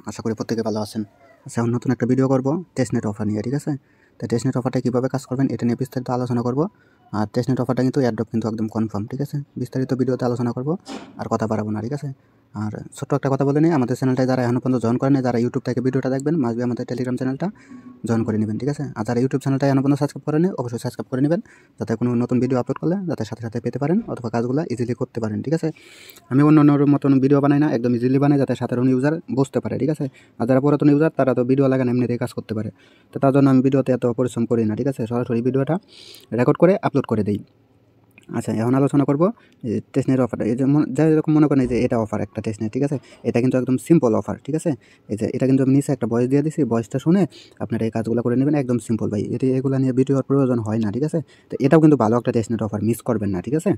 আশা করি প্রত্যেকে ভালো আছেন। আচ্ছা, এখন নতুন একটা ভিডিও করব টেস্টনেট অফার নিয়ে, ঠিক আছে? তো টেস্টনেট অফারটা কীভাবে কাজ করবেন এটা নিয়ে বিস্তারিত আলোচনা করব। আর টেস্টনেট অফারটা কিন্তু এয়ারড্রপ কিন্তু একদম কনফার্ম, ঠিক আছে? বিস্তারিত ভিডিওতে আলোচনা করব, আর কথা বাড়াবো না, ঠিক আছে? আর ছোট্ট একটা কথা বলে নিই, আমাদের চ্যানেলটায় যারা এখনও পর্যন্ত জয়েন করেন, যারা ইউটিউব থেকে ভিডিওটা দেখবেন, মাসবি আমাদের টেলিগ্রাম চ্যানেলটা জয়েন করে নেবেন, ঠিক আছে? আর যারা ইউটিউব চ্যানেলটা এখনও পর্যন্ত সাবস্ক্রাইব করেন অবশ্যই সাবস্ক্রাইব করে নেবেন, যাতে কোনো নতুন ভিডিও আপলোড করলে যাতে সাথে সাথে পেতে পারেন অথবা কাজগুলো ইজিলি করতে পারেন, ঠিক আছে? আমি অন্য মতন ভিডিও বানাই না, একদম ইজিলি বানাই যাতে সাধারণ ইউজার বুঝতে পারে, ঠিক আছে? আর যারা পুরাতন ইউজার তারা তো ভিডিও লাগান এমনিতেই কাজ করতে পারে, তো তার জন্য আমি ভিডিওতে এত পরিশ্রম করি না, ঠিক আছে? সরাসরি ভিডিওটা রেকর্ড করে আপলোড করে দিই। আচ্ছা, এখন আলোচনা করব টেস্টনেট অফারটা। এই যে যেরকম মনে করেন, এই যে এটা অফার একটা টেস্টনেট, ঠিক আছে? এটা কিন্তু একদম সিম্পল অফার, ঠিক আছে? এই যে এটা কিন্তু আমি নিচে একটা ভয়েস দিয়ে দিছি, ভয়েসটা শুনে আপনারা এই কাজগুলো করে নেবেন, একদম সিম্পল ভাই। এগুলো নিয়ে ভিডিওর প্রয়োজন হয় না, ঠিক আছে? তো এটাও কিন্তু ভালো একটা টেস্টনেট অফার, মিস করবেন না, ঠিক আছে?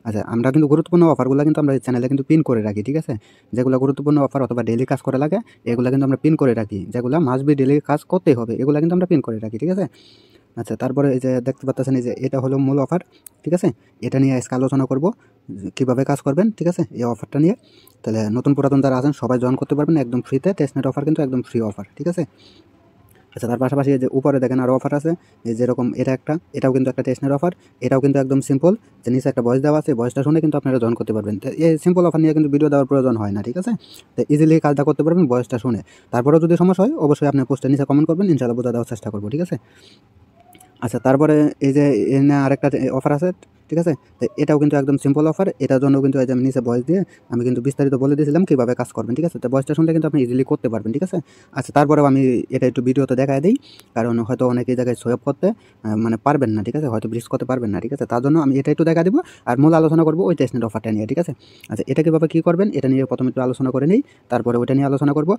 আচ্ছা, আমরা কিন্তু গুরুত্বপূর্ণ অফারগুলো কিন্তু আমরা এই চ্যানেলে কিন্তু পিন করে রাখি, ঠিক আছে? যেগুলো গুরুত্বপূর্ণ অফার অথবা ডেইলি কাজ করা লাগে এগুলো কিন্তু আমরা পিন করে রাখি, যেগুলো মাস্ট বি ডেইলি কাজ করতেই হবে এগুলো কিন্তু আমরা পিন করে রাখি, ঠিক আছে? আচ্ছা, তারপরে এই যে দেখতে পাচ্ছেন, এই যে এটা হলো মূল অফার, ঠিক আছে? এটা নিয়ে আজকে আলোচনা করব কীভাবে কাজ করবেন, ঠিক আছে? এই অফারটা নিয়ে। তাহলে নতুন পুরাতন যারা আছেন সবাই জয়েন করতে পারবেন একদম ফ্রিতে। টেস্টনেট অফার কিন্তু একদম ফ্রি অফার, ঠিক আছে? আচ্ছা, তার পাশাপাশি এই যে উপরে দেখেন আরও অফার আছে, এই যেরকম এটাও কিন্তু একটা টেস্টনেট অফার। এটাও কিন্তু একদম সিম্পল, যে নিচে একটা ভয়েস দেওয়া আছে, ভয়েসটা শুনে কিন্তু আপনারা জয়েন করতে পারবেন। তো এই সিম্পল অফার নিয়ে কিন্তু ভিডিও দেওয়ার প্রয়োজন হয় না, ঠিক আছে? তো ইজিলি কাজটা করতে পারবেন ভয়েসটা শুনে। তারপরেও যদি সমস্যা হয় অবশ্যই আপনি পোস্টের নিচে কমেন্ট করবেন, ইনশাআল্লাহ বোঝা দেওয়ার চেষ্টা করবো, ঠিক আছে? আচ্ছা, তারপরে এই যে এখানে আরেকটা অফার আছে, ঠিক আছে? তো এটাও কিন্তু একদম সিম্পল অফার। এটার জন্য কিন্তু এই যে আমি নিচে ভয়েস দিয়ে আমি কিন্তু বিস্তারিত বলে দিয়েছিলাম কীভাবে কাজ করবেন, ঠিক আছে? তো ভয়েসটা শুনলে কিন্তু আপনি ইজিলি করতে পারবেন, ঠিক আছে? আচ্ছা, তারপরেও আমি এটা একটু ভিডিওতে দেখায় দিই, কারণ হয়তো অনেকে এই জায়গায় শো অফ করতে মানে পারবেন না, ঠিক আছে? হয়তো ব্রিজ করতে পারবেন না, ঠিক আছে? তার জন্য আমি এটা একটু দেখা দেবো, আর মূল আলোচনা করবো ওই টেস্টনেট অফারটা নিয়ে, ঠিক আছে? আচ্ছা, এটা কীভাবে কী করবেন এটা নিয়ে প্রথমে একটু আলোচনা করে নিই, তারপরে ওইটা নিয়ে আলোচনা করবো।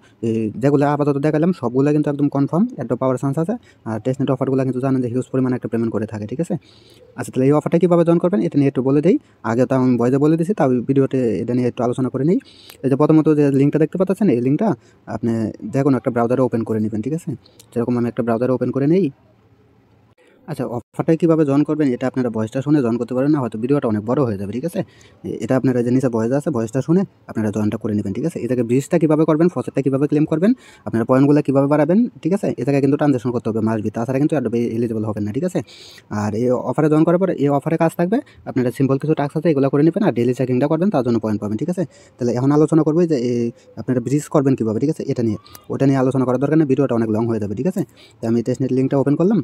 যেগুলো আপাতত দেখালাম সবগুলো কিন্তু একদম কনফার্ম, একটু পাওয়ার চান্স আছে। আর টেস্টনেট অফারগুলো কিন্তু জানেন যে হিউজ পরিমাণে একটা পেমেন্ট করে থাকে, ঠিক আছে? আচ্ছা, তাহলে এই অফারটা কীভাবে জয়েন করবেন এটা নিয়ে একটু বলে দিই। আগে তো আমি ভয়েসে বলে দিয়েছি, তাও ভিডিওতে এটা নিয়ে একটু আলোচনা করে নিই। এই যে প্রথমত যে লিঙ্কটা দেখতে পাচ্ছেন, এই লিঙ্কটা আপনি যেকোনো একটা ব্রাউজারে ওপেন করে নেবেন, ঠিক আছে? যেরকম আমি একটা ব্রাউজারে ওপেন করে নেই। আচ্ছা, অফারটা কীভাবে জয়েন করবেন এটা আপনারা ভয়েসটা শুনে জয়েন করতে পারেন না, হয়তো ভিডিওটা অনেক বড় হয়ে যাবে, ঠিক আছে? এটা আপনারা যে নিচে ভয়েস আছে ভয়েসটা শুনে আপনারা জয়েনটা করে নেবেন, ঠিক আছে? এটাকে ব্রিজটা কীভাবে করবেন, ফসেটটা কীভাবে ক্লেম করবেন, আপনারা পয়েন্টগুলো কীভাবে বাড়াবেন, ঠিক আছে? এটাকে কিন্তু ট্রানজ্যাকশন করতে হবে মাসবি, তাছাড়া কিন্তু অ্যাডোবে এলিজিবল হবেন না, ঠিক আছে? আর এই অফারে জয়েন করার পরে এই অফারে কাজ থাকবে, আপনারা সিম্পল কিছু টাস্ক আছে এগুলো করে নেবেন, আর ডেইলি চেকিংটা করবেন, তার জন্য পয়েন্ট পাবেন, ঠিক আছে? তাহলে এখন আলোচনা করবো যে আপনারা ব্রিজ করবেন কীভাবে, ঠিক আছে? এটা নিয়ে ওটা নিয়ে আলোচনা করার দরকার নেই, ভিডিওটা অনেক লং হয়ে যাবে, ঠিক আছে? তো আমি টেস্টনেট লিঙ্কটা ওপেন করলাম,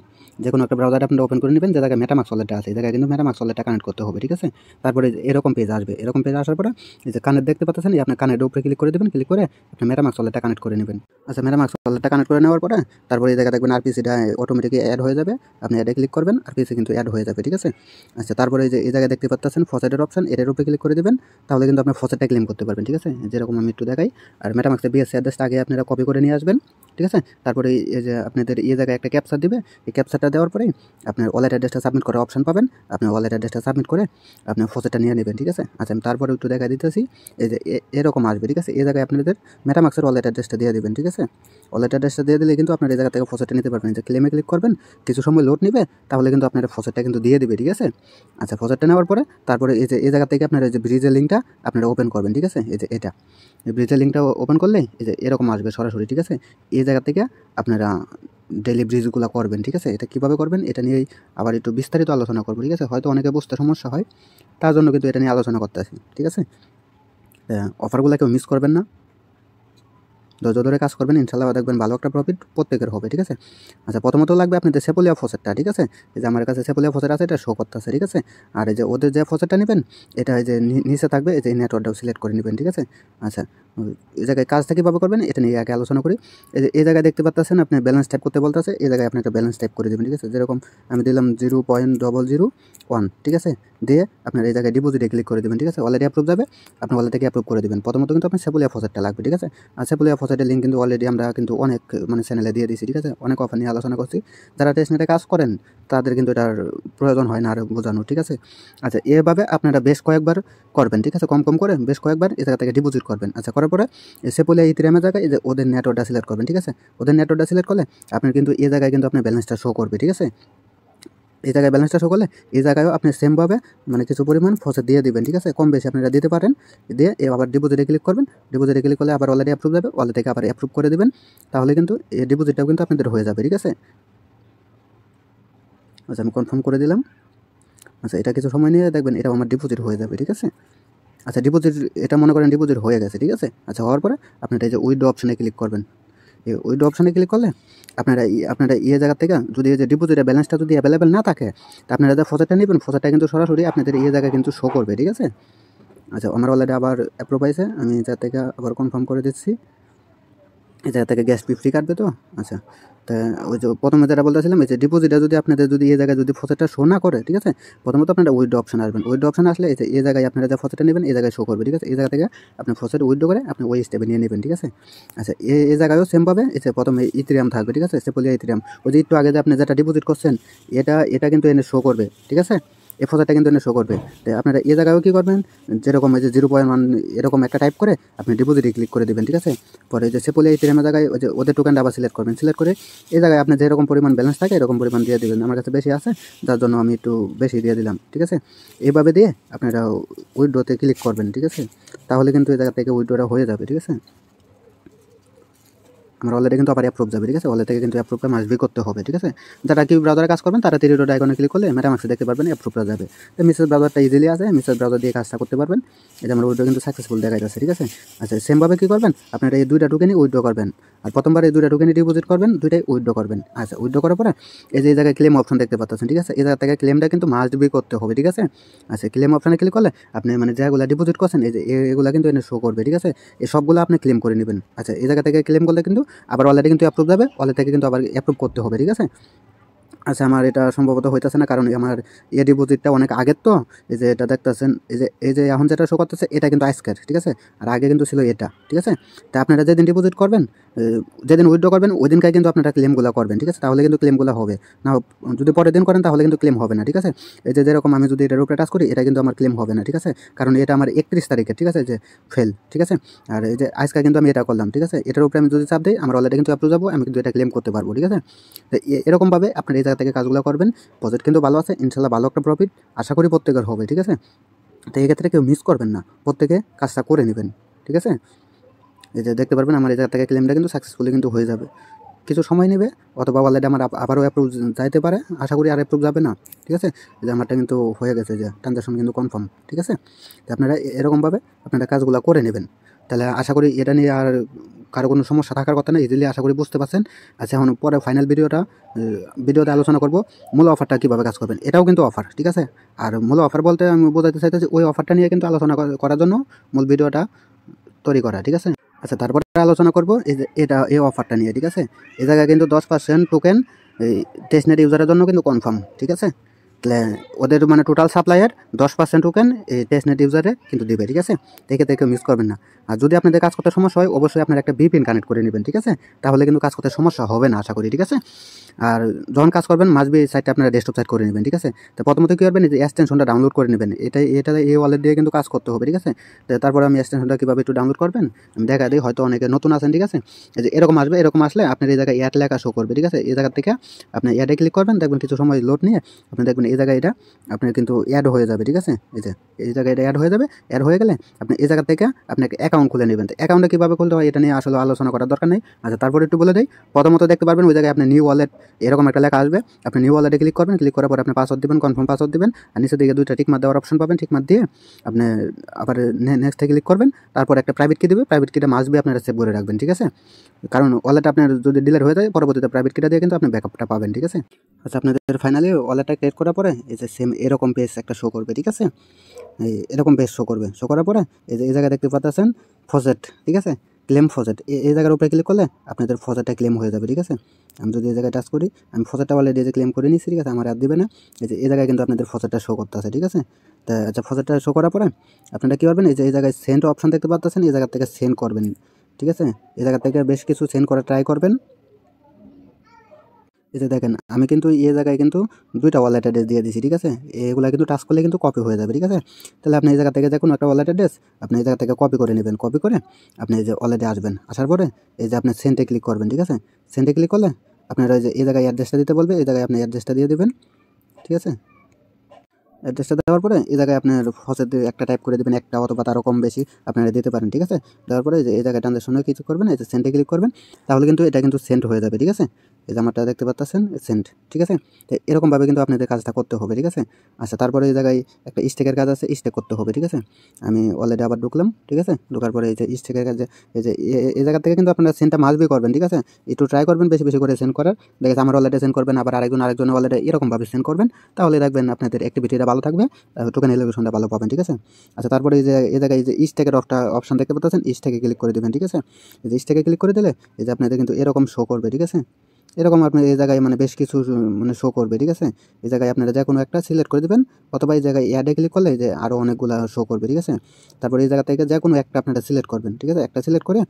যে কোনো একটা ব্রাউজারে আপনারা ওপেন করে নেবেন, যে জায়গায় মেটামাক্স ওয়ালেটটা আছে এই জায়গায় কিন্তু মেটামাক্স ওয়ালেটটা কানেক্ট করতে হবে, ঠিক আছে? তারপরে এরকম পেজ আসবে, এরকম পেজ আসার পরে এই যে কানেক্ট দেখতে পাচ্ছেন, এই আপনার কানেক্টের উপরে ক্লিক করে দেবেন, ক্লিক করে আপনি মেটামাক্স ওয়ালেটটা কানেক্ট করে নেবেন। আচ্ছা, মেটামাক্স ওয়ালেটটা কানেক্ট করে নেওয়ার পরে তারপরে এই জায়গায় দেখবেন আরপিসিটা অটোমেটিক অ্যাড হয়ে যাবে, আপনি অ্যাডে ক্লিক করবেন, আরপিসি কিন্তু অ্যাড হয়ে যাবে, ঠিক আছে? আচ্ছা, তারপরে এই জায়গায় দেখতে পাচ্ছেন ফসেটের অপশন, এর উপরে ক্লিক করে দেবেন, তাহলে কিন্তু আপনি ফসেটটা ক্লেম করতে পারবেন, ঠিক আছে? যেরকম আমি একটু দেখাই। আর মেটামাক্সের বিএসসি অ্যাড্রেসটা আগে আপনারা কপি করে নিয়ে আসবেন, ঠিক আছে? তারপরে এই যে আপনাদের এই জায়গায় একটা ক্যাপচা দিবে, এই ক্যাপচাটা দেওয়ার পরেই আপনার ওয়ালেট অ্যাড্রেসটা সাবমিট করার অপশন পাবেন, আপনি ওয়ালেট অ্যাড্রেসটা সাবমিট করে আপনি ফসেটটা নিয়ে নেবেন, ঠিক আছে? আচ্ছা, আমি তারপরে একটু দেখা দিতেছি, এই যে এরকম আসবে, ঠিক আছে? এই জায়গায় আপনাদের মেটামাক্সের ওয়ালেট অ্যাড্রেসটা দিয়ে দেবেন, ঠিক আছে? ওয়ালেট অ্যাড্রেসটা দিয়ে দিলে কিন্তু আপনার এই জায়গা থেকে ফসেটটা নিতে পারবেন। যে ক্লেমে ক্লিক করবেন, কিছু সময় লোড নেবে, তাহলে কিন্তু আপনার ফসেটটা কিন্তু দিয়ে দিবে, ঠিক আছে? আচ্ছা, ফসেটটা নেওয়ার পরে তারপরে এই যে এই জায়গা থেকে আপনার এই যে ব্রিজের লিঙ্কটা আপনারা ওপেন করবেন, ঠিক আছে? এই যে এটা এই ব্রিজের লিঙ্কটা ওপেন করলে এই যে এরকম আসবে সরাসরি, ঠিক আছে? এই জায়গা থেকে আপনারা ডেইলি ব্রিজগুলো করবেন, ঠিক আছে? এটা কীভাবে করবেন এটা নিয়েই আবার একটু বিস্তারিত আলোচনা করবো, ঠিক আছে? হয়তো অনেকে বুঝতে সমস্যা হয়, তার জন্য কিন্তু এটা নিয়ে আলোচনা করতে আসি, ঠিক আছে? অফারগুলো কেউ মিস করবেন না, ধৈর্য ধরে কাজ করবেন, ইনশাআল্লাহ দেখবেন ভালো একটা প্রফিট প্রত্যেকের হবে, ঠিক আছে? আচ্ছা, প্রথমত লাগবে আপনাদের সেপোলিয়া ফসেটটা, ঠিক আছে? এই যে আমার কাছে সেপোলিয়া ফসেট আছে, এটা শো করতেছে, ঠিক আছে? আর এই যে ওদের যে ফসেটটা নেবেন এটা এই যে নিচে থাকবে, এই যে নেটওয়ার্কটাও সিলেক্ট করে নেবেন, ঠিক আছে? আচ্ছা, এই জায়গায় কাজটা কীভাবে করবেন এটা নিয়ে আগে আলোচনা করি। এই জায়গায় দেখতে পাচ্ছেন আপনি ব্যালেন্স টাইপ করতে বলতেছে, এই জায়গায় আপনি একটা ব্যালেন্স টাইপ করে দেবেন, ঠিক আছে? যেরকম আমি দিলাম 0.001, ঠিক আছে? দিয়ে আপনার এই জায়গায় ডিপোজিটে ক্লিক করে দেবেন, ঠিক আছে? অলরেডি অ্যাপ্রুভ যাবে, আপনি ওয়ালেটটাকে অ্যাপ্রুভ করে দেবেন। প্রথমত কিন্তু আপনার সেপোলিয়া ফসেটটা লাগবে, ঠিক আছে? আর সেপোলিয়া ফসেটের লিঙ্ক কিন্তু অলরেডি আমরা কিন্তু অনেক মানে চ্যানেলে দিয়ে দিয়েছি, ঠিক আছে? অনেক অফার নিয়ে আলোচনা করছি। যারা টেস্টনেটে কাজ করেন তাদের কিন্তু এটার প্রয়োজন হয় না আর বোঝানো, ঠিক আছে? আচ্ছা, এভাবে আপনারা বেশ কয়েকবার করবেন, ঠিক আছে? কম কম করে বেশ কয়েকবার এই জায়গা থেকে ডিপোজিট করবেন। আচ্ছা, করার পরে সেপোলিয়া ইথেরিয়ামের জায়গায় এই যে ওদের নেটওয়ার্কটা সিলেক্ট করবেন, ঠিক আছে? ওদের নেটওয়ার্কটা সিলেক্ট করলে আপনার কিন্তু এই জায়গায় কিন্তু আপনার ব্যালেন্সটা শো করবে, ঠিক আছে? এই জায়গায় ব্যালেন্সটা শো করলে এই জায়গায়ও আপনি সেমভাবে মানে কিছু পরিমাণ ফসেট দিয়ে দিবেন, ঠিক আছে? কম বেশি আপনারা দিতে পারেন। দিয়ে আবার ডিপোজিটে ক্লিক করবেন। ডিপোজিটে ক্লিক করলে আবার অলরেডি অ্যাপ্রুভ যাবে, ওয়ালেট থেকে আবার অ্যাপ্রুভ করে দিবেন। তাহলে কিন্তু এই ডিপোজিটটাও কিন্তু আপনাদের হয়ে যাবে, ঠিক আছে? আচ্ছা, আমি কনফার্ম করে দিলাম। আচ্ছা, এটা কিছু সময় নিয়ে দেখবেন এটাও আমার ডিপোজিট হয়ে যাবে, ঠিক আছে? আচ্ছা, ডিপোজিট এটা মনে করেন ডিপোজিট হয়ে গেছে, ঠিক আছে? আচ্ছা, হওয়ার পরে আপনারা এই যে উইথড্র অপশানে ক্লিক করবেন। এই উইথড্র অপশানে ক্লিক করলে আপনারা জায়গা থেকে যদি এই যে ডিপোজিটের ব্যালেন্সটা যদি অ্যাভেলেবেল না থাকে, তা আপনারা যে ফসেটটা নেবেন, ফসেটটা কিন্তু সরাসরি আপনাদের জায়গায় কিন্তু শো করবে, ঠিক আছে? আচ্ছা, আমার অলরেডি আবার অ্যাপ্রুভ হয়েছে। আমি এই জায়গা থেকে আবার কনফার্ম করে দিচ্ছি। এই জায়গা থেকে গ্যাস ফি কাটবে তো। আচ্ছা, তা ওই যে প্রথমে যেটা বলতেছিলাম, এই যে ডিপোজিটে যদি আপনাদের যদি এই জায়গায় যদি ফসেটটা শো না করে, ঠিক আছে? প্রথমত আপনারা উইথড্র অপশন আসবেন। উইথড্র অপশন আসলে এই জায়গায় আপনারা যে ফসেটটা নেবেন এই জায়গায় শো করবে, ঠিক আছে? এই জায়গা থেকে আপনি ফসেট উইথড্র করে আপনি ওই স্টেপে নিয়ে নেবেন, ঠিক আছে? আচ্ছা, এই জায়গায়ও সেমভাবে এই যে প্রথমে ইথেরিয়াম থাকবে, ঠিক আছে? সেপোলিয়া ইথেরিয়াম, ওই যে একটু আগে যে আপনি যেটা ডিপোজিট করছেন এটা কিন্তু এনে শো করবে, ঠিক আছে? এই ফসেটটা কিন্তু এনে শো করবে। তো আপনারা এই জায়গায়ও কী করবেন, যেরকম এই যে 0.1 এরকম একটা টাইপ করে আপনি ডিপোজিটে ক্লিক করে দেবেন, ঠিক আছে? পরে যে সেপোলিয়া ইথেরিয়ামের জায়গায় ওই যে ওদের টোকেনটা আবার সিলেক্ট করবেন। সিলেক্ট করে এই জায়গায় আপনার যেরকম পরিমাণ ব্যালেন্স থাকে এরকম পরিমাণ দিয়ে দেবেন। আমার কাছে বেশি আছে, যার জন্য আমি একটু বেশি দিয়ে দিলাম, ঠিক আছে? এইভাবে দিয়ে আপনারা উইথড্রতে ক্লিক করবেন, ঠিক আছে? তাহলে কিন্তু এই জায়গা থেকে উইথড্রটা হয়ে যাবে, ঠিক আছে? আমার অলরেডি কিন্তু আবার অ্যাপ্রুভ যাবে, ঠিক আছে? ওয়ালেট থেকে কিন্তু অ্যাপ্রুভটা মাস্ট করতে হবে, ঠিক আছে? যারা কি ব্রাউজারে কাজ করবেন তারা 3 ডট আইকনে ক্লিক করলে মেটামাক্সে দেখতে পারবেন অ্যাপ্রুভটা যাবে। তো মিসেস ব্রাউজারটা ইজিলি আছে, মিসেস ব্রাউজার দিয়ে কাজটা করতে পারবেন। এই যে আমার উইথড্র কিন্তু সাকসেসফুল দেখা যাচ্ছে, ঠিক আছে? আচ্ছা, সেমভাবে কী করবেন, আপনারা এই 2টা টোকেনই উইথড্র করবেন। আর প্রথমবার এই 2টা টোকেনই ডিপোজিট করবেন, 2টাই উইথড্র করবেন। আচ্ছা, উইথড্র করার পরে এই জায়গায় ক্লেম অপশন দেখতে পাচ্ছেন, ঠিক আছে? এই জায়গা থেকে ক্লেমটা কিন্তু মাস্ট করতে হবে, ঠিক আছে? আচ্ছা, ক্লেম অপশনে ক্লিক করলে আপনি মানে যেগুলো ডিপোজিট করছেন এই যে এগুলো কিন্তু এনে শো করবে, ঠিক আছে? এই সবগুলো আপনি ক্লেম করে নেবেন। আচ্ছা, এই জায়গা থেকে ক্লেম করলে কিন্তু আবার অলরেডি কিন্তু অ্যাপ্রুভ যাবে, ওয়ালেট থেকে কিন্তু আবার অ্যাপ্রুভ করতে হবে, ঠিক আছে? আচ্ছা, আমার এটা সম্ভবত হইতেছে না, কারণ আমার ডিপোজিটটা অনেক আগের তো। এই যে এটা দেখতেছেন, এই যে এখন যেটা শো করতেছে এটা কিন্তু আজকের, ঠিক আছে? আর আগে কিন্তু ছিল এটা, ঠিক আছে? তা আপনারা যেদিন ডিপোজিট করবেন, যেদিন উইথড্র করবেন ওই দিনকার কিন্তু আপনারা ক্লেমগুলো করবেন, ঠিক আছে? তাহলে কিন্তু ক্লেমগুলো হবে না। যদি পরের দিন করেন তাহলে কিন্তু ক্লেম হবে না, ঠিক আছে? এই যে যেরকম আমি যদি এটার উপরে টাচ করি এটা কিন্তু আমার ক্লেম হবে না, ঠিক আছে? কারণ এটা আমার 31 তারিখে, ঠিক আছে? যে ফেল, ঠিক আছে? আর এই যে আজকে কিন্তু আমি এটা করলাম, ঠিক আছে? এটার উপরে আমি যদি চাপ দিই আমার অলরেডি কিন্তু অ্যাপ্রুভ যাবো, আমি কিন্তু এটা ক্লেম করতে পারবো, ঠিক আছে? তো এরকমভাবে আপনার এই জায়গা থেকে কাজগুলো করবেন। প্রজেক্ট কিন্তু ভালো আছে, ইনশাল্লাহ ভালো একটা প্রফিট আশা করি প্রত্যেকের হবে, ঠিক আছে? তো এই ক্ষেত্রে কেউ মিস করবেন না, প্রত্যেকে কাজটা করে নেবেন, ঠিক আছে? এই যে দেখতে পারবেন আমার এই জায়গা থেকে ক্লেমটা কিন্তু সাকসেসফুলি কিন্তু হয়ে যাবে। কিছু সময় নেবে, অথবা অলরেডি আমার আবারও অ্যাপ্রুভ যাইতে পারে, আশা করি আর অ্যাপ্রুভ যাবে না, ঠিক আছে? যে আমারটা কিন্তু হয়ে গেছে, যে ট্রানজাকশন কিন্তু কনফার্ম, ঠিক আছে? তো আপনারা এরকমভাবে আপনারা কাজগুলো করে নেবেন। তাহলে আশা করি এটা নিয়ে আর কারো কোনো সমস্যা থাকার কথা না, ইজিলি আশা করি বুঝতে পারছেন। আচ্ছা, এখন পরে ফাইনাল ভিডিওতে আলোচনা করব মূল অফারটা কীভাবে কাজ করবেন। এটাও কিন্তু অফার, ঠিক আছে? আর মূল অফার বলতে আমি বোঝাতে চাইতেছি ওই অফারটা নিয়ে কিন্তু আলোচনা করার জন্য মূল ভিডিওটা তৈরি করা, ঠিক আছে? আচ্ছা, তারপরে আলোচনা করব এই অফারটা নিয়ে, ঠিক আছে? এই জায়গায় কিন্তু 10% টোকেন এই টেস্টনেট ইউজারের জন্য কিন্তু কনফার্ম, ঠিক আছে? তাহলে ওদের মানে টোটাল সাপ্লাইয়ের 10% টোকেন এই টেস্টনেট ইউজারে কিন্তু দেবে, ঠিক আছে? দেখে কেউ মিস করবেন না। আর যদি আপনাদের কাজ করতে সমস্যা হয় অবশ্যই আপনারা একটা VPN কানেক্ট করে নেবেন, ঠিক আছে? তাহলে কিন্তু কাজ করতে সমস্যা হবে না আশা করি, ঠিক আছে? আর যখন কাজ করবেন মাস্ট বি সাইটটা আপনারা ডেস্কটপ সাইট করে নেবেন, ঠিক আছে? তো প্রথমত কী করবেন, এই যে এক্সটেনশনটা ডাউনলোড করে নেবেন। এটা এই ওয়ালেট দিয়ে কিন্তু কাজ করতে হবে, ঠিক আছে? তো তারপরে আমি এক্সটেনশনটা কীভাবে একটু ডাউনলোড করবেন আমি দেখা দিই, হয়তো অনেকে নতুন আছেন, ঠিক আছে? এই যে এরকম আসবে, এরকম আসলে আপনার এই জায়গায় অ্যাড লেখা শো করবে, ঠিক আছে? এই জায়গা থেকে আপনি অ্যাডে ক্লিক করবেন, দেখবেন কিছু সময় লোড নিয়ে আপনি দেখবেন এই জায়গায় এটা আপনার কিন্তু অ্যাড হয়ে যাবে, ঠিক আছে? এই জায়গায় এটা অ্যাড হয়ে যাবে। অ্যাড হয়ে গেলে আপনি এই জায়গা থেকে আপনি একটা অ্যাকাউন্ট খুলে নেবেন। তো অ্যাকাউন্টটা কীভাবে খুলতে হয় এটা নিয়ে আসলে আলোচনা করার দরকার নেই। আচ্ছা, তারপরে একটু বলে দিই। প্রথমত দেখতে পারবেন ওই জায়গায় আপনি নিউ ওয়ালেট এরকম একটা লেখা আসবে। আপনি নিউ ওয়ালেটে ক্লিক করবেন, ক্লিক করার পরে আপনি পাসওয়ার্ড দিবেন, কনফার্ম পাসওয়ার্ড দিবেন। আর নিচের দিকে 2টা টিক মার্ক দেওয়ার অপশন পাবেন। টিক মার্ক দিয়ে আপনি আবার নেক্সটে ক্লিক করবেন। তারপর একটা প্রাইভেট কি দিবে, প্রাইভেট কিটা মাস্ট বি আপনারা সেভ করে রাখবেন, ঠিক আছে? কারণ ওয়ালেট আপনার যদি ডিলিট হয়ে যায় পরবর্তীতে প্রাইভেট কিটা দিয়ে কিন্তু আপনি ব্যাকআপটা পাবেন, ঠিক আছে? আচ্ছা, আপনাদের ফাইনালি ওয়ালেটটা ক্রিয়েট করার পরে এই যে সেম এরকম পেজ একটা শো করবে, ঠিক আছে? এরকম পেজ শো করবে। শো করার পরে এই জায়গায় দেখতে পাচ্ছেন ফসেট, ঠিক আছে? ক্লেম ফসেট, এই জায়গার উপরে ক্লিক করলে আপনাদের ফসেটটা ক্লেম হয়ে যাবে, ঠিক আছে? আমি যদি এই জায়গায় টাচ করি, আমি ফসেটটা অলরেডি ক্লেম করে নিচ্ছি, ঠিক আছে? আমার আর দিবে না। এই জায়গায় কিন্তু আপনাদের ফসেটটা শো করতে আছে, ঠিক আছে? তা আচ্ছা, ফসেটটা শো করার পরে আপনারা কী করবেন, এই জায়গায় সেন্ড অপশন দেখতে পাচ্ছেন, এই জায়গা থেকে সেন্ড করবেন, ঠিক আছে? এই জায়গা থেকে বেশ কিছু সেন্ড করার ট্রাই করবেন। এই যে দেখেন আমি কিন্তু এই জায়গায় কিন্তু 2টা ওয়ালেট অ্যাড্রেস দিয়ে দিয়েছি, ঠিক আছে? এগুলা কিন্তু টাচ করলে কিন্তু কপি হয়ে যাবে, ঠিক আছে? তাহলে আপনি এই জায়গা থেকে যে কোনো একটা ওয়ালেট অ্যাড্রেস আপনি এই জায়গা থেকে কপি করে নেবেন। কপি করে আপনি এই যে ওয়ালেটে আসবেন। আসার পরে এই যে আপনি সেন্ডে ক্লিক করবেন, ঠিক আছে? সেন্ডে ক্লিক করলে আপনারা এই জায়গায় অ্যাড্রেসটা দিতে বলবে, এই জায়গায় আপনি অ্যাড্রেসটা দিয়ে দেবেন। ঠিক আছে। অ্যাড্রেসটা দেওয়ার পরে এই জায়গায় আপনার ফসেট একটা টাইপ করে দেবেন, একটা অথবা তারও কম বেশি আপনারা দিতে পারেন, ঠিক আছে। দেওয়ার পরে এই জায়গায় ট্রানজাকশনে কিছু করবেন, এই যে সেন্টে ক্লিক করবেন, তাহলে কিন্তু এটা কিন্তু সেন্ট হয়ে যাবে, ঠিক আছে। এই যে আমারটা দেখতে পাচ্ছেন সেন্ট, ঠিক আছে। তো এরকমভাবে কিন্তু আপনাদের কাজটা করতে হবে, ঠিক আছে। আচ্ছা, তারপরে এই জায়গায় একটা স্টেকের কাজ আছে, স্টেক করতে হবে, ঠিক আছে। আমি অলরেডি আবার ঢুকলাম, ঠিক আছে। ঢোকার পরে এই যে স্টেকের কাজে এই যে এই জায়গা থেকে কিন্তু আপনারা সেন্টটা মাস্টবি করবেন, ঠিক আছে। একটু ট্রাই করবেন বেশি বেশি করে সেন্ড করার। দেখেন আমার অলরেডি সেন্ড করবেন, আবার আরেকজন অলরেডি এরকমভাবে সেন্ড করবেন, তাহলে দেখবেন আপনাদের অ্যাক্টিভিটিটা ভালো থাকবে, টোকেন এলিভেশনটা ভালো পাবেন, ঠিক আছে। আচ্ছা, তারপরে এই জায়গায় এই যে স্টেকের একটা অপশন দেখতে পাচ্ছেন, স্টেকে ক্লিক করে দেবেন, ঠিক আছে। এই যে স্টেকে ক্লিক করে দিলে এই যে আপনাদের কিন্তু এরকম শো করবে, ঠিক আছে। এরকম আপনি এই জায়গায় মানে বেশ কিছু মানে শো করবে, ঠিক আছে। এই জায়গায় আপনারা যে কোনো একটা সিলেক্ট করে দেবেন, অথবা এই জায়গায় অ্যাডে ক্লিক করলে যে আরও অনেকগুলো শো করবে, ঠিক আছে। তারপরে এই জায়গা থেকে যে কোনো একটা আপনারা সিলেক্ট করবেন, ঠিক আছে। একটা সিলেক্ট করে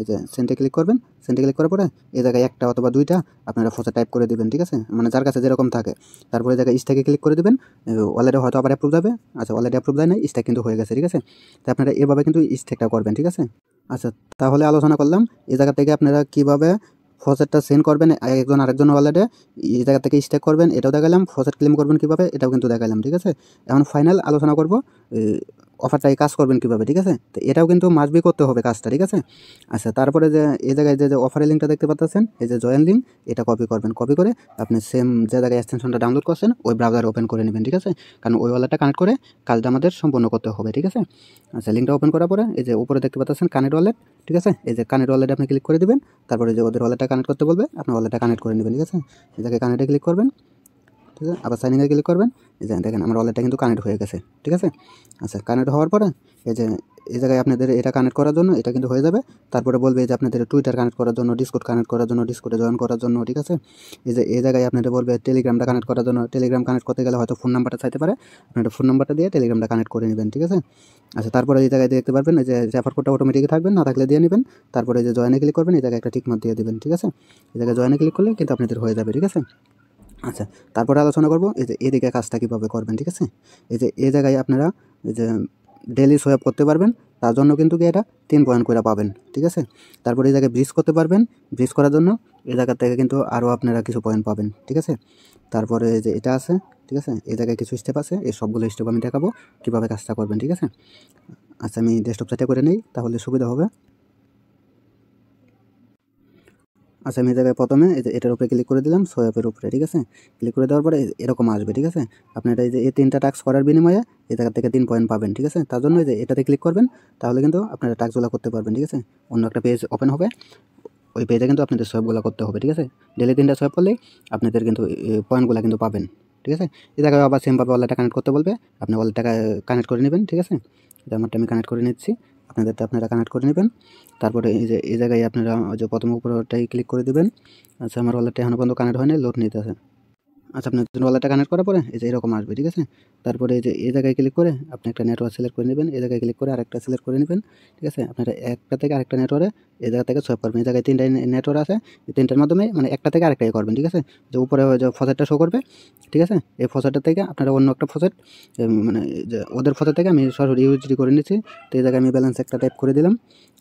এই যে সেন্টে ক্লিক করবেন, সেন্টে ক্লিক করার পরে এই জায়গায় একটা অথবা দুইটা আপনারা ফসে টাইপ করে দেবেন, ঠিক আছে, মানে যার কাছে যেরকম থাকে। তারপরে এই জায়গায় স্টেকে ক্লিক করে দেবেন, অলরেডি হয়তো আবার অ্যাপ্রুভ যাবে। আচ্ছা, অলরেডি অ্যাপ্রুভ যায় না, স্টেক কিন্তু হয়ে গেছে, ঠিক আছে। তো আপনারা এভাবে কিন্তু স্টেকটা করবেন, ঠিক আছে। আচ্ছা, তাহলে আলোচনা করলাম এই জায়গা থেকে আপনারা কীভাবে ফসেটটা সেন্ড করবেন একজন আরেকজন ওয়ালেটে, এই জায়গা থেকে স্টেক করবেন, এটাও দেখালাম। ফসেট ক্লেম করবেন কীভাবে, এটাও কিন্তু দেখালাম, ঠিক আছে। এখন ফাইনাল আলোচনা করব অফারটাই কাজ করবেন কীভাবে, ঠিক আছে। তো এটাও কিন্তু মাস্টবি করতে হবে কাজটা, ঠিক আছে। আচ্ছা, তারপরে যে এই জায়গায় যে অফারের লিঙ্কটা দেখতে পাচ্ছেন, এই যে জয়েন লিঙ্ক, এটা কপি করবেন। কপি করে আপনি সেম যে জায়গায় এক্সটেনশনটা ডাউনলোড করছেন ওই ব্রাউজার ওপেন করে নেবেন, ঠিক আছে। কারণ ওই ওয়ালেটটা কানেক্ট করে কাজটা আমাদের সম্পূর্ণ করতে হবে, ঠিক আছে। আচ্ছা, লিঙ্কটা ওপেন করার পরে এই যে উপরে দেখতে পাচ্ছেন কানেক্ট ওয়ালেট, ঠিক আছে। এই যে কানেক্ট ওয়ালেটে আপনি ক্লিক করে দিবেন, তারপরে যে ওদের ওয়ালেটটা কানেক্ট করতে বলবে আপনি ওয়ালেটটা কানেক্ট করে নেবেন, ঠিক আছে। এই জায়গায় কানেক্টে ক্লিক করবেন, ঠিক আছে। আবার সাইনিংয়ে ক্লিক করবেন, এই যে দেখেন আমার ওয়ালেটটা কিন্তু কানেক্ট হয়ে গেছে, ঠিক আছে। আচ্ছা, কানেক্ট হওয়ার পরে এই যে এই জায়গায় আপনাদের এটা কানেক্ট করার জন্য এটা কিন্তু হয়ে যাবে। তারপরে বলবে যে আপনাদের টুইটার কানেক্ট করার জন্য, ডিসকর্ড কানেক্ট করার জন্য, ডিসকর্ডে জয়েন করার জন্য, ঠিক আছে। এই যে এই জায়গায় আপনাদের বলবে টেলিগ্রামটা কানেক্ট করার জন্য। টেলিগ্রাম কানেক্ট করতে গেলে হয়তো ফোন নাম্বারটা চাইতে পারে, আপনারা ফোন নাম্বারটা দিয়ে টেলিগ্রামটা কানেক্ট করে নেবেন, ঠিক আছে। আচ্ছা, তারপরে এই জায়গায় দেখতে পারবেন এই যে রেফার কোডটা অটোমেটিক থাকবেন, না থাকলে দিয়ে নেবেন। তারপরে এই যে জয়েনে ক্লিক করবেন, এই জায়গায় একটা টিক মার্ক দিয়ে দেবেন, ঠিক আছে। এই জায়গায় জয়েনে ক্লিক করলে কিন্তু আপনাদের হয়ে যাবে, ঠিক আছে। আচ্ছা, তারপরে আলোচনা করব এই যে এদিকে কাজটা কীভাবে করবেন, ঠিক আছে। এই যে এই জায়গায় আপনারা এই যে ডেইলি সোয়াপ করতে পারবেন, তার জন্য কিন্তু কি এটা 3 পয়েন্ট করে পাবেন, ঠিক আছে। তারপরে এই জায়গায় ব্রিজ করতে পারবেন, ব্রিজ করার জন্য এই জায়গা থেকে কিন্তু আরও আপনারা কিছু পয়েন্ট পাবেন, ঠিক আছে। তারপরে এই যে এটা আছে, ঠিক আছে। এই জায়গায় কিছু স্টেপ আছে, এই সবগুলো স্টেপ আমি দেখাবো কীভাবে কাজটা করবেন, ঠিক আছে। আচ্ছা, আমি ডেস্কটপ সাইটে করে নিই, তাহলে সুবিধা হবে। আচ্ছা, আমি এই জায়গায় প্রথমে এই যে এটার উপরে ক্লিক করে দিলাম, সোয়াপের উপরে, ঠিক আছে। ক্লিক করে দেওয়ার পরে এরকম আসবে, ঠিক আছে। আপনারা এই যে এই 3টা টাস্ক করার বিনিময়ে এই জায়গা থেকে 3 পয়েন্ট পাবেন, ঠিক আছে। তার জন্য এই যে এটাতে ক্লিক করবেন, তাহলে কিন্তু আপনারা টাস্কগুলো করতে পারবেন, ঠিক আছে। অন্য একটা পেজ ওপেন হবে, ওই পেজে কিন্তু আপনাদের সোয়াপগুলো করতে হবে, ঠিক আছে। ডেইলি 3টা সোয়াপ করলেই আপনাদের কিন্তু পয়েন্টগুলো কিন্তু পাবেন, ঠিক আছে। এই জায়গায় আবার সেমভাবে ওয়ালেটটা কানেক্ট করতে বলবে, আপনি ওয়ালেটটা কানেক্ট করে নেবেন, ঠিক আছে। এটা আমারটা আমি কানেক্ট করে নিচ্ছি, আপনাদেরটা আপনারা কানেক্ট করে নেবেন। তারপরে এই যে এই জায়গায় আপনারা যে প্রথম উপরটাই ক্লিক করে দেবেন। আচ্ছা, আমার ওয়ালেটটা এখনও পর্যন্ত কানেক্ট হয়নি, লোড নিতেছে। আচ্ছা, আপনার ওয়ালেটটা কানেক্ট করার পরে এই যে এরকম আসবে, ঠিক আছে। তারপরে এই যে এই জায়গায় ক্লিক করে আপনি একটা নেটওয়ার্ক সিলেক্ট করে নেবেন, এই জায়গায় ক্লিক করে আরেকটা সিলেক্ট করে নেবেন, ঠিক আছে। আপনারা একটা থেকে আরেকটা নেটওয়ার্কে এই জায়গা থেকে সোয়াপ করবেন। এই জায়গায় 3টা নেটওয়ার্ক আছে, এই 3টার মাধ্যমে মানে একটা থেকে আরেকটাই করবেন, ঠিক আছে। যে উপরে যে ফসেটটা শো করবে, ঠিক আছে, এই ফসেটটা থেকে আপনারা অন্য একটা ফসেট মানে যে ওদের ফসেট থেকে আমি সরাসরি ইউএসডি করে নিচ্ছি। তো এই জায়গায় আমি ব্যালেন্স একটা টাইপ করে দিলাম,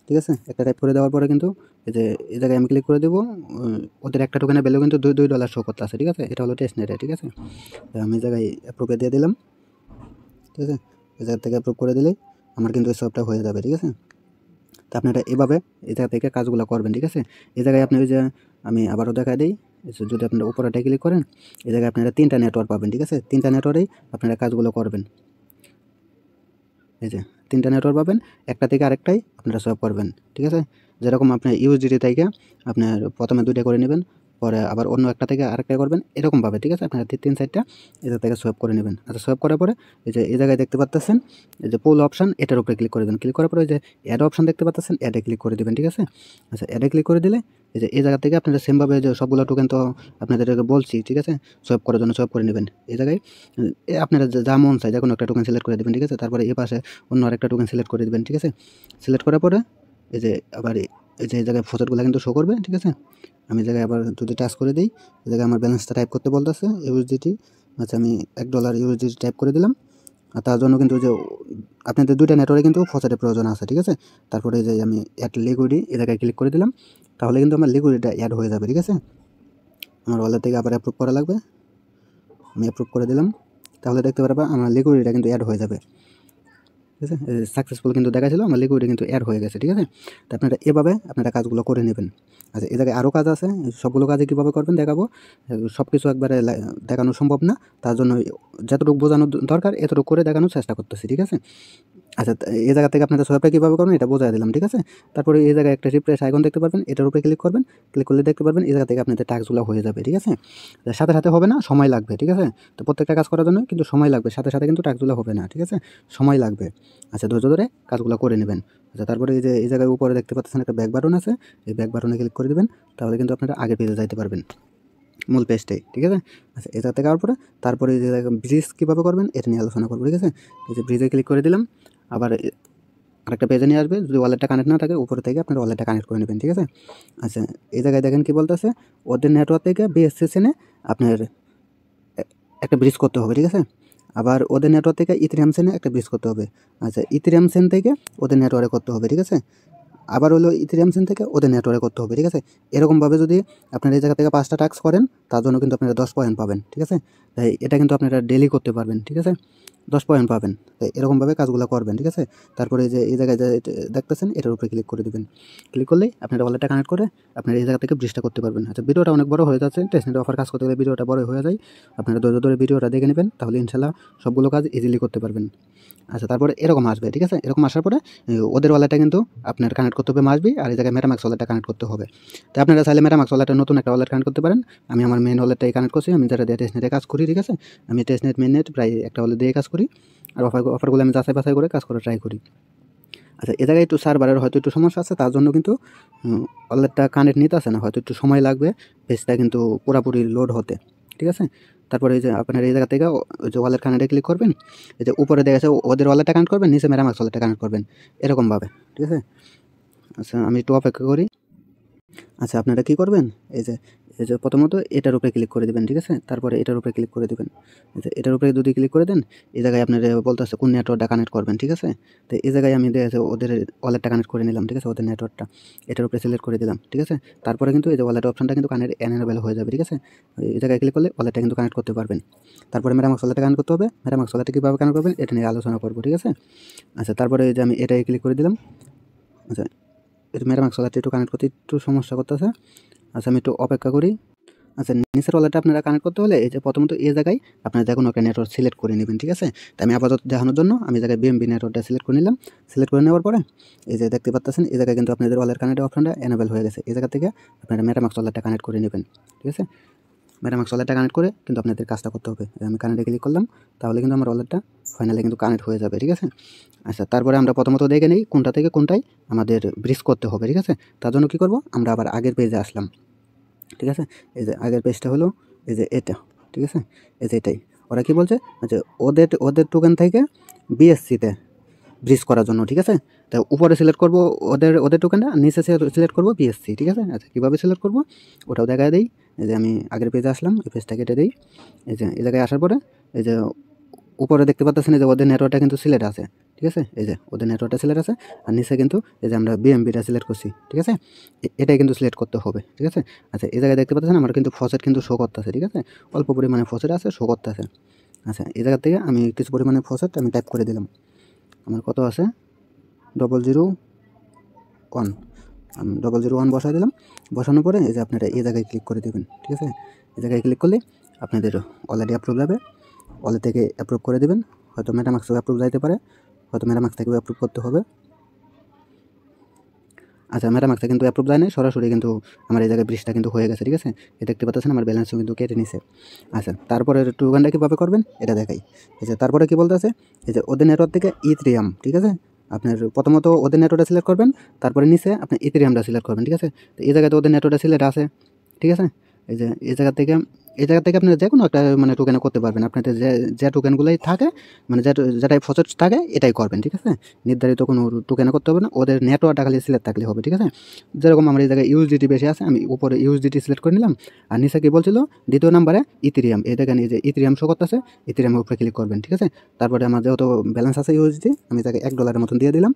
ঠিক আছে। একটা টাইপ করে দেওয়ার পরে কিন্তু এই যে এই জায়গায় আমি ক্লিক করে দেবো, ওদের একটা টোকেনের ভ্যালু কিন্তু $2 শো করতে আছে, ঠিক আছে। এটা হলো টেস্টনেটে, ঠিক আছে। আমি এই জায়গায় অ্যাপ্রুভে দিয়ে দিলাম, ঠিক আছে। এই জায়গা থেকে অ্যাপ্রুভ করে দিলেই আমার কিন্তু এই সবটা হয়ে যাবে, ঠিক আছে। তো আপনারা এভাবে এই জায়গা থেকে কাজগুলো করবেন, ঠিক আছে। এই জায়গায় আপনি ওই যে আমি আবারও দেখা দিই, যদি আপনারা উপরেটা ক্লিক করেন এই জায়গায় আপনারা 3টা নেটওয়ার্ক পাবেন, ঠিক আছে। 3টা নেটওয়ার্কেই আপনারা কাজগুলো করবেন, এই যে 3টা নেটওয়ার্ক পাবেন, একটা থেকে আরেকটাই আপনারা সোয়াপ করবেন, ঠিক আছে। যেরকম আপনার ইউএসডিটি থেকে আপনার প্রথমে 2টা করে নেবেন, পরে আবার অন্য একটা থেকে আরেকটা করবেন, এরকমভাবে, ঠিক আছে। আপনারা 3-4টা এটা থেকে সোয়াপ করে নেবেন। আচ্ছা, সোয়াপ করার পরে এই যে এই জায়গায় দেখতে পাচ্ছেন এই যে পুল অপশান, এটার উপরে ক্লিক করে দেবেন। ক্লিক করার পরে এই যে অ্যাড অপশান দেখতে পাচ্ছেন, অ্যাডে ক্লিক করে দেবেন, ঠিক আছে। আচ্ছা, অ্যাডে ক্লিক করে দিলে এই যে এই জায়গা থেকে আপনারা সেমভাবে যে সবগুলো টোকেন তো আপনাদেরকে বলছি, ঠিক আছে, সোয়াপ করার জন্য সোয়াপ করে নেবেন। এই জায়গায় আপনারা যা মন চায় যে কোনো একটা টোকেন সিলেক্ট করে দেবেন, ঠিক আছে। তারপরে এই পাশে অন্য আরেকটা টোকেন সিলেক্ট করে দেবেন, ঠিক আছে। সিলেক্ট করার পরে এই যে আবার এই যে এই জায়গায় ফসেটগুলো কিন্তু শো করবে, ঠিক আছে। আমি জায়গায় আবার যদি টাচ করে দিই, এই জায়গায় আমার ব্যালেন্সটা টাইপ করতে বলতেছে ইউএসডিটি। আচ্ছা, আমি $1 ইউএসডিটি টাইপ করে দিলাম। আর তার জন্য কিন্তু যে আপনাদের 2টা নেটওয়ার্কে কিন্তু ফসেটের প্রয়োজন আছে, ঠিক আছে। তারপরে যে আমি অ্যাড লিকুইডি এই জায়গায় ক্লিক করে দিলাম, তাহলে কিন্তু আমার লিকুইডিটা অ্যাড হয়ে যাবে, ঠিক আছে। আমার ওয়ালেট থেকে আবার অ্যাপ্রুভ করা লাগবে, আমি অ্যাপ্রুভ করে দিলাম। তাহলে দেখতে পারবা আমার লিকুইডিটা কিন্তু অ্যাড হয়ে যাবে, ঠিক আছে। সাকসেসফুল কিন্তু দেখাচ্ছিল, আমার লিকুইডে কিন্তু অ্যাড হয়ে গেছে, ঠিক আছে। তো আপনারা এভাবে আপনারা কাজগুলো করে নেবেন। আচ্ছা, এ জায়গায় আরও কাজ আছে, সবগুলো কাজে কীভাবে করবেন দেখাবো। সব কিছু একবারে দেখানো সম্ভব না, তার জন্য যতটুকু বোঝানো দরকার এতটুকু করে দেখানোর চেষ্টা করতেছি, ঠিক আছে। আচ্ছা, এই জায়গা থেকে আপনারা সোয়াইপটা কীভাবে করবেন এটা বোঝাই দিলাম, ঠিক আছে। তারপরে এই জায়গায় একটা রিফ্রেশ আইকন দেখতে পারবেন, এটার উপরে ক্লিক করবেন। ক্লিক করলে দেখতে পারবেন এই জায়গা থেকে আপনাদের টাস্কগুলো হয়ে যাবে, ঠিক আছে। সাথে সাথে হবে না, সময় লাগবে, ঠিক আছে। তো প্রত্যেকটা কাজ করার জন্য কিন্তু সময় লাগবে, সাথে সাথে কিন্তু টাস্কগুলো হবে না, ঠিক আছে, সময় লাগবে। আচ্ছা, ধৈর্য ধরে কাজগুলো করে নেবেন। আচ্ছা, তারপরে এই যে এই জায়গায় উপরে দেখতে পাচ্ছেন একটা ব্যাক বাটন আছে, এই ব্যাক বাটনে ক্লিক করে দেবেন, তাহলে কিন্তু আপনারা আগের পেজে যাইতে পারবেন, মূল পেজটাই, ঠিক আছে। আচ্ছা, এটা থেকে যাওয়ার পরে তারপরে এই যে ব্রিজ কীভাবে করবেন এটা নিয়ে আলোচনা করবো, ঠিক আছে। এই যে ব্রিজে ক্লিক করে দিলাম, আবার আরেকটা পেজে নিয়ে আসবে। যদি ওয়ালেটটা কানেক্ট না থাকে উপরে থেকে আপনারা ওয়ালেটটা কানেক্ট করে নেবেন, ঠিক আছে। আচ্ছা, এই জায়গায় দেখেন কী বলতেছে, ওদের নেটওয়ার্ক থেকে বিএসসিএনে আপনার একটা ব্রিজ করতে হবে, ঠিক আছে। আবার ওদের নেটওয়ার্ক থেকে ইথেরিয়াম সেনে একটা ব্রিজ করতে হবে। আচ্ছা, ইথেরিয়াম সেন থেকে ওদের নেটওয়ার্কে করতে হবে, ঠিক আছে। আবার হলো ইথেরিয়াম সেন থেকে ওদের নেটওয়ার্কে করতে হবে, ঠিক আছে। এরকমভাবে যদি আপনারা এই জায়গা থেকে 5টা টাস্ক করেন তার জন্য কিন্তু আপনারা 10 পয়েন্ট পাবেন, ঠিক আছে। তাই এটা কিন্তু আপনারা ডেলি করতে পারবেন, ঠিক আছে, 10 পয়েন্ট পাবেন। তাই এরকমভাবে কাজগুলো করবেন, ঠিক আছে। তারপরে যে এই জায়গায় দেখতেছেন এটার উপরে ক্লিক করে দেবেন। ক্লিক করলেই আপনারা ওয়ালেটটা কানেক্ট করে আপনারা এই জায়গা থেকে ব্রিজটা করতে পারবেন। আচ্ছা, ভিডিওটা অনেক বড় হয়ে যাচ্ছে, টেস্টনেট অফার কাজ করতে গেলে ভিডিওটা বড় হয়ে যায়। আপনারা ধৈর্য ধরে ভিডিওটা দেখে নেবেন, তাহলে ইনশাল্লাহ সবগুলো কাজ ইজিলি করতে পারবেন। আচ্ছা, তারপরে এরকম আসবে, ঠিক আছে। এরকম আসার পরে ওদের ওয়ালেটটা কিন্তু আপনার কানেক্ট করতে হবে মাসবি, আর এই জায়গায় মেটামাক্স ওয়ালেটটা কানেক্ট করতে হবে। তো আপনারা চাইলে মেটামাক্স ওয়ালেটটা নতুন একটা ওয়ালেট কানেক্ট করতে পারেন। আমি আমার মেন ওয়ালেটটাই কানেক্ট করছি, আমি যারা দিয়ে টেস্টনেটে কাজ করি, ঠিক আছে। আমি টেস্টনেট মেননেট প্রায় একটা ওয়ালেট দিয়ে কাজ করি, আর অফারগুলো আমি যাচাই বাছাই করে কাজ করার ট্রাই করি। আচ্ছা, এ জায়গায় একটু সার্ভারের হয়তো একটু সমস্যা আছে, তার জন্য কিন্তু ওয়ালেটটা কানেক্ট নিতে আসে না, হয়তো একটু সময় লাগবে পেজটা কিন্তু পুরোপুরি লোড হতে, ঠিক আছে। তারপরে এই যে আপনার এই জায়গা থেকে ওই যে ওয়ালেট কানেক্টে ক্লিক করবেন, এই যে উপরে দেখা যাচ্ছে ওদের ওয়ালেটটা কানেক্ট করবেন, নিচে মেটামাক্স ওয়ালেটটা কানেক্ট করবেন, এরকমভাবে, ঠিক আছে। আচ্ছা, আমি একটু অপেক্ষা করি। আচ্ছা, আপনারা কী করবেন, এই যে প্রথমত এটার উপরে ক্লিক করে দেবেন, ঠিক আছে। তারপরে এটার উপরে ক্লিক করে দেবেন। এটার উপরে যদি ক্লিক করে দেন, এই জায়গায় আপনারা বলতেছে কোন নেটওয়ার্কটা কানেক্ট করবেন, ঠিক আছে। তো এই জায়গায় আমি দেখা যাচ্ছে ওদের ওয়ালেটটা কানেক্ট করে নিলাম, ঠিক আছে, ওদের নেটওয়ার্কটা এটার উপরে সিলেক্ট করে দিলাম, ঠিক আছে। তারপরে কিন্তু এই যে ওয়ালেট অপশনটা কিন্তু এনেবল হয়ে যাবে, ঠিক আছে। এই জায়গায় ক্লিক করলে ওয়ালেটটা কিন্তু কানেক্ট করতে পারবেন। তারপরে মেটামাক্স ওয়ালেটটা কানেক্ট করতে হবে, মেটামাক্স ওয়ালেটটা কীভাবে কানেক্ট করবেন এটা নিয়ে আলোচনা করবো, ঠিক আছে। আচ্ছা, তারপরে এই যে আমি এটাই ক্লিক করে দিলাম। আচ্ছা, এটা মেটামাক্স ওয়ালেটটা একটু কানেক্ট করতে একটু সমস্যা করতেছে। আচ্ছা, আমি একটু অপেক্ষা করি। আচ্ছা, নিচের ওয়ালেটটা আপনারা কানেক্ট করতে হলে এই যে প্রথমত এই জায়গায় আপনারা যে কোনো একটা নেটওয়ার্ক সিলেক্ট করে নেবেন, ঠিক আছে। তো আমি আপাতত দেখানোর জন্য আমি জায়গায় বিএমবি নেটওয়ার্কটা সিলেক্ট করে নিলাম। সিলেক্ট করে নেওয়ার পরে এই যে দেখতে পাচ্ছেন এই জায়গায় কিন্তু আপনাদের ওয়ালেট কানেক্ট অপশনটা এনেবল হয়ে গেছে। এই জায়গা থেকে আপনারা মেটামাক্স ওয়ালেটটা কানেক্ট করে নেবেন, ঠিক আছে। মেটামাক্স ওয়ালেটটা কানেক্ট করে কিন্তু আপনাদের কাজটা করতে হবে। আমি কানেক্টে ক্লিক করলাম, তাহলে কিন্তু আমার ওয়ালেটটা ফাইনালি কিন্তু কানেক্ট হয়ে যাবে, ঠিক আছে। আচ্ছা, তারপরে আমরা প্রথমত দেখে নিই কোনটা থেকে কোনটায় আমাদের ব্রিজ করতে হবে, ঠিক আছে। তার জন্য কী করব, আমরা আবার আগের পেজে আসলাম, ঠিক আছে। এই যে আগের পেজটা হলো এই যে এটা, ঠিক আছে। এই যে এটাই ওরা কী বলছে যে ওদের টোকেন থেকে বিএসসিতে ব্রিজ করার জন্য, ঠিক আছে। তো উপরে সিলেক্ট করব ওদের টোকেনটা, নিচে সিলেক্ট করব বিএসসি, ঠিক আছে। আচ্ছা, কীভাবে সিলেক্ট করব ওটাও দেখায় দিই। এই যে আমি আগের পেজে আসলাম, এই পেজটা কেটে দিই। এই যে এই জায়গায় আসার পরে এই যে উপরে দেখতে পাচ্ছেন যে ওদের নেটওয়ার্কটা কিন্তু সিলেক্ট আছে, ঠিক আছে। এই যে ওদের নেটওয়ার্কটা সিলেক্ট আছে, আর নিচে কিন্তু এই যে আমরা বিএমবিটা সিলেক্ট করছি, ঠিক আছে। এটাই কিন্তু সিলেক্ট করতে হবে, ঠিক আছে। আচ্ছা, এই জায়গায় দেখতে পাচ্ছেন আমার কিন্তু ফসেট কিন্তু শো করতেছে, ঠিক আছে, অল্প পরিমাণে ফসেট আছে, শো করতেছে। আচ্ছা, এই জায়গা থেকে আমি কিছু পরিমাণে ফসেট আমি টাইপ করে দিলাম। আমার কত আছে 001, 001 বসাই দিলাম। বসানোর পরে এই যে আপনারা এই জায়গায় ক্লিক করে দেবেন, ঠিক আছে। এই জায়গায় ক্লিক করলে আপনাদের অলরেডি অ্যাপ্রুভ যাবে, ওয়ালেট থেকে অ্যাপ্রুভ করে দেবেন। হয়তো মেটামাক্স থেকে অ্যাপ্রুভ যাইতে পারে, হয়তো মেটামাক্স থেকেও অ্যাপ্রুভ করতে হবে। আচ্ছা, মেটামাক্সে কিন্তু অ্যাপ্রুভ যায় নাই, সরাসরি কিন্তু আমার এই জায়গায় ব্রিজটা কিন্তু হয়ে গেছে, ঠিক আছে। এই দেখতে পাচ্ছেন আমার ব্যালেন্সও কিন্তু কেটে নিছে। আচ্ছা, তারপরে টোকেনটা কীভাবে করবেন এটা দেখাই। এই যে তারপরে কী বলতে আছে, এই যে ওদের নেটওয়ার্ক থেকে ইথেরিয়াম, ঠিক আছে। আপনার প্রথমত ওদের নেটওয়ার্কটা সিলেক্ট করবেন, তারপরে নিচে আপনি ইথেরিয়ামটা সিলেক্ট করবেন, ঠিক আছে। তো এই জায়গায় তো ওদের নেটওয়ার্কটা সিলেক্ট আছে, ঠিক আছে। এই যে এই জায়গা থেকে আপনারা যে কোনো একটা মানে টোকেনে করতে পারবেন, আপনাদের যে টোকেনগুলোই থাকে মানে যেটাই ফসেট থাকে এটাই করবেন, ঠিক আছে। নির্ধারিত কোনো টোকেনে করতে হবে না, ওদের নেটওয়ার্কটা খালি সিলেক্ট থাকলে হবে, ঠিক আছে। যেরকম আমার এই জায়গায় ইউএসডিটি বেশি আছে, আমি উপরে ইউএসডিটি সিলেক্ট করে নিলাম, আর নিচে কী বলছিল দ্বিতীয় নাম্বারে ইথেরিয়াম, এই দেখেন এই যে ইথেরিয়াম শো করতেছে, ইথেরিয়ামের উপরে ক্লিক করবেন, ঠিক আছে। তারপরে আমার যেহেতু ব্যালেন্স আছে ইউএসডি, আমি তাকে $1 মতন দিয়ে দিলাম।